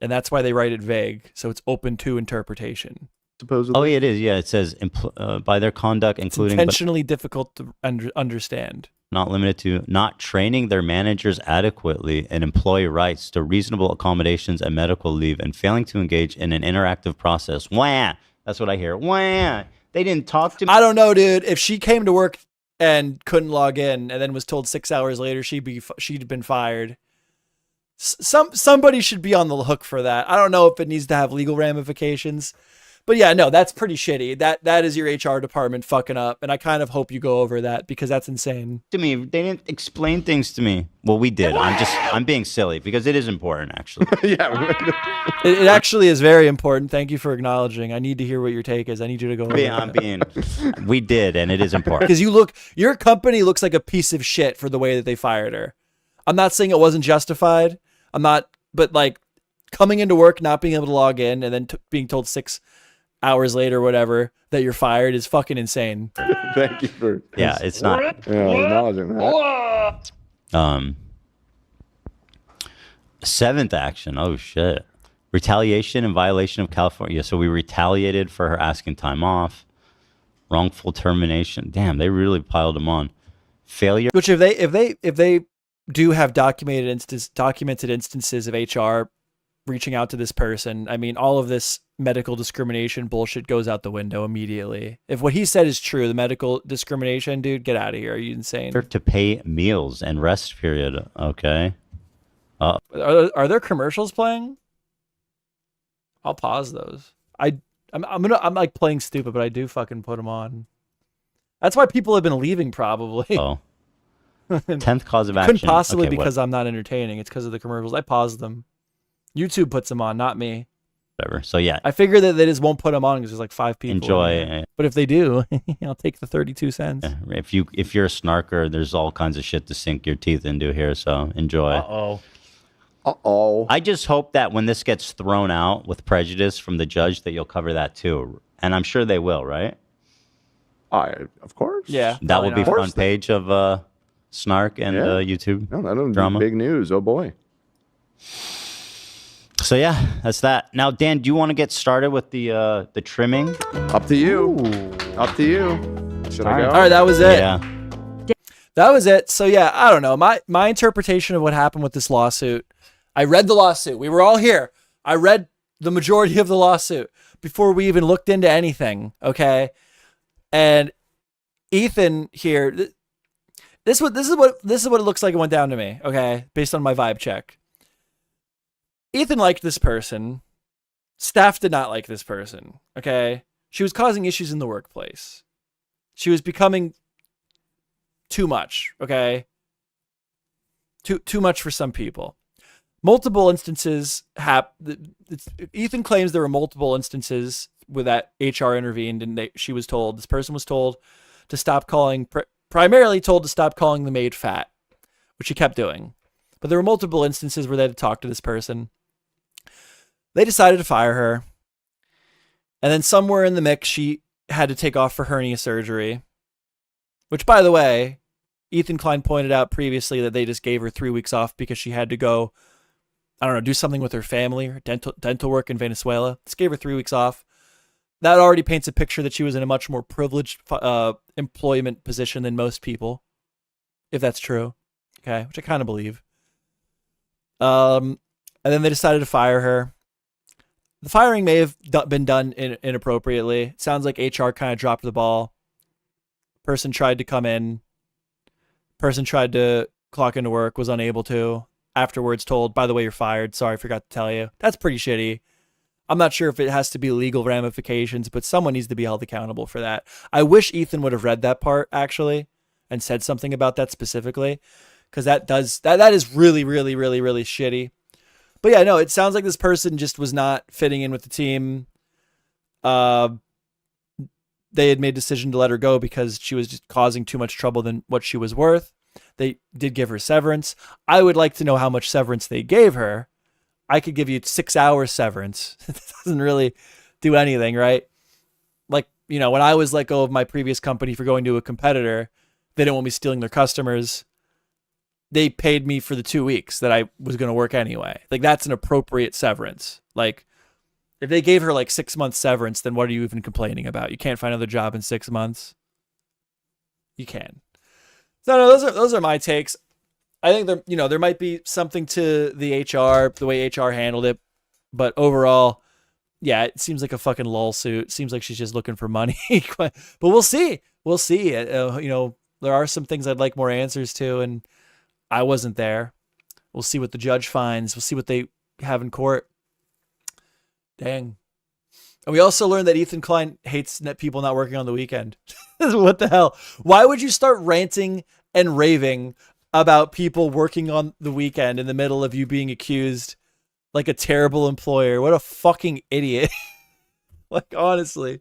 And that's why they write it vague. So it's open to interpretation. Supposedly. Oh, yeah, it is. Yeah, it says by their conduct, including Intentionally difficult to understand. not limited to not training their managers adequately in employee rights to reasonable accommodations and medical leave and failing to engage in an interactive process. Wah! That's what I hear. Wah! They didn't talk to me. I don't know, dude. If she came to work and couldn't log in and then was told 6 hours later she'd been fired, somebody should be on the hook for that. I don't know if it needs to have legal ramifications. But yeah, no, that's pretty shitty. That is your HR department fucking up, and I kind of hope you go over that because that's insane. To me, they didn't explain things to me. Well, we did. I'm being silly because it is important, actually. Yeah. It actually is very important. Thank you for acknowledging. I need to hear what your take is. I need you to go over that. We did, and it is important. Because your company looks like a piece of shit for the way that they fired her. I'm not saying it wasn't justified. But like coming into work, not being able to log in, and then being told 6 hours later, whatever, that you're fired is fucking insane. Thank you for. Yeah, it's not. Acknowledging that. Seventh action. Oh shit. Retaliation in violation of California. So we retaliated for her asking time off. Wrongful termination. Damn, they really piled them on. Failure. Which if they do have documented instances of HR reaching out to this person, I mean, all of this medical discrimination bullshit goes out the window immediately. If what he said is true, the medical discrimination, dude, get out of here. Are you insane? To pay meals and rest period. Okay. Are there commercials playing? I'll pause those. I'm like playing stupid, but I do fucking put them on. That's why people have been leaving probably. Oh. 10th cause of action. Couldn't possibly Okay, because I'm not entertaining. It's because of the commercials. I paused them. YouTube puts them on, not me. Whatever. So yeah. I figure that they just won't put them on because there's like 5 people. Enjoy. But if they do, I'll take the 32 cents. Yeah, if you're a snarker, there's all kinds of shit to sink your teeth into here. So enjoy. Uh-oh. Uh-oh. I just hope that when this gets thrown out with prejudice from the judge, that you'll cover that too. And I'm sure they will, right? Of course. Yeah. That will be probably not. front page of Snark and YouTube No, that'll be drama. big news. Oh, boy. So, yeah, that's that. Now, Dan, do you want to get started with the trimming? Up to you. Up to you. Should I go? All right, that was it. Yeah. That was it. So yeah, I don't know. My interpretation of what happened with this lawsuit. I read the lawsuit. We were all here. I read the majority of the lawsuit before we even looked into anything. Okay. And Ethan here, this is what it looks like it went down to me. Okay. Based on my vibe check. Ethan liked this person. Staff did not like this person. Okay. She was causing issues in the workplace. She was becoming too much, okay? Too much for some people. Multiple instances Ethan claims there were multiple instances where that HR intervened and this person was told to stop calling, primarily told to stop calling the maid fat, which she kept doing. But there were multiple instances where they had to talk to this person. They decided to fire her. And then somewhere in the mix, she had to take off for hernia surgery, which, by the way, Ethan Klein pointed out previously that they just gave her 3 weeks off because she had to go, I don't know, do something with her family or dental work in Venezuela. Just gave her 3 weeks off. That already paints a picture that she was in a much more privileged employment position than most people, if that's true. Okay, which I kind of believe. And then they decided to fire her. The firing may have been done inappropriately. It sounds like HR kind of dropped the ball. Person tried to come in. Person tried to clock into work, was unable to. Afterwards told, by the way, you're fired. Sorry, I forgot to tell you. That's pretty shitty. I'm not sure if it has to be legal ramifications, but someone needs to be held accountable for that. I wish Ethan would have read that part, actually, and said something about that specifically, because that is really, really, really, really shitty. But yeah, no, it sounds like this person just was not fitting in with the team. They had made a decision to let her go because she was just causing too much trouble than what she was worth. They did give her severance. I would like to know how much severance they gave her. I could give you 6 hours severance. It doesn't really do anything, right? Like, you know, when I was let go of my previous company for going to a competitor, they didn't want me stealing their customers. They paid me for the 2 weeks that I was going to work anyway. Like, that's an appropriate severance. Like, if they gave her like 6 months severance, then what are you even complaining about? You can't find another job in 6 months. You can. So no, those are my takes. I think there might be something to the way HR handled it, but overall, yeah, it seems like a fucking lawsuit. Seems like she's just looking for money. But we'll see. We'll see. There are some things I'd like more answers to, and I wasn't there. We'll see what the judge finds. We'll see what they have in court. Dang. And we also learned that Ethan Klein hates people not working on the weekend. What the hell? Why would you start ranting and raving about people working on the weekend in the middle of you being accused like a terrible employer? What a fucking idiot. Like, honestly.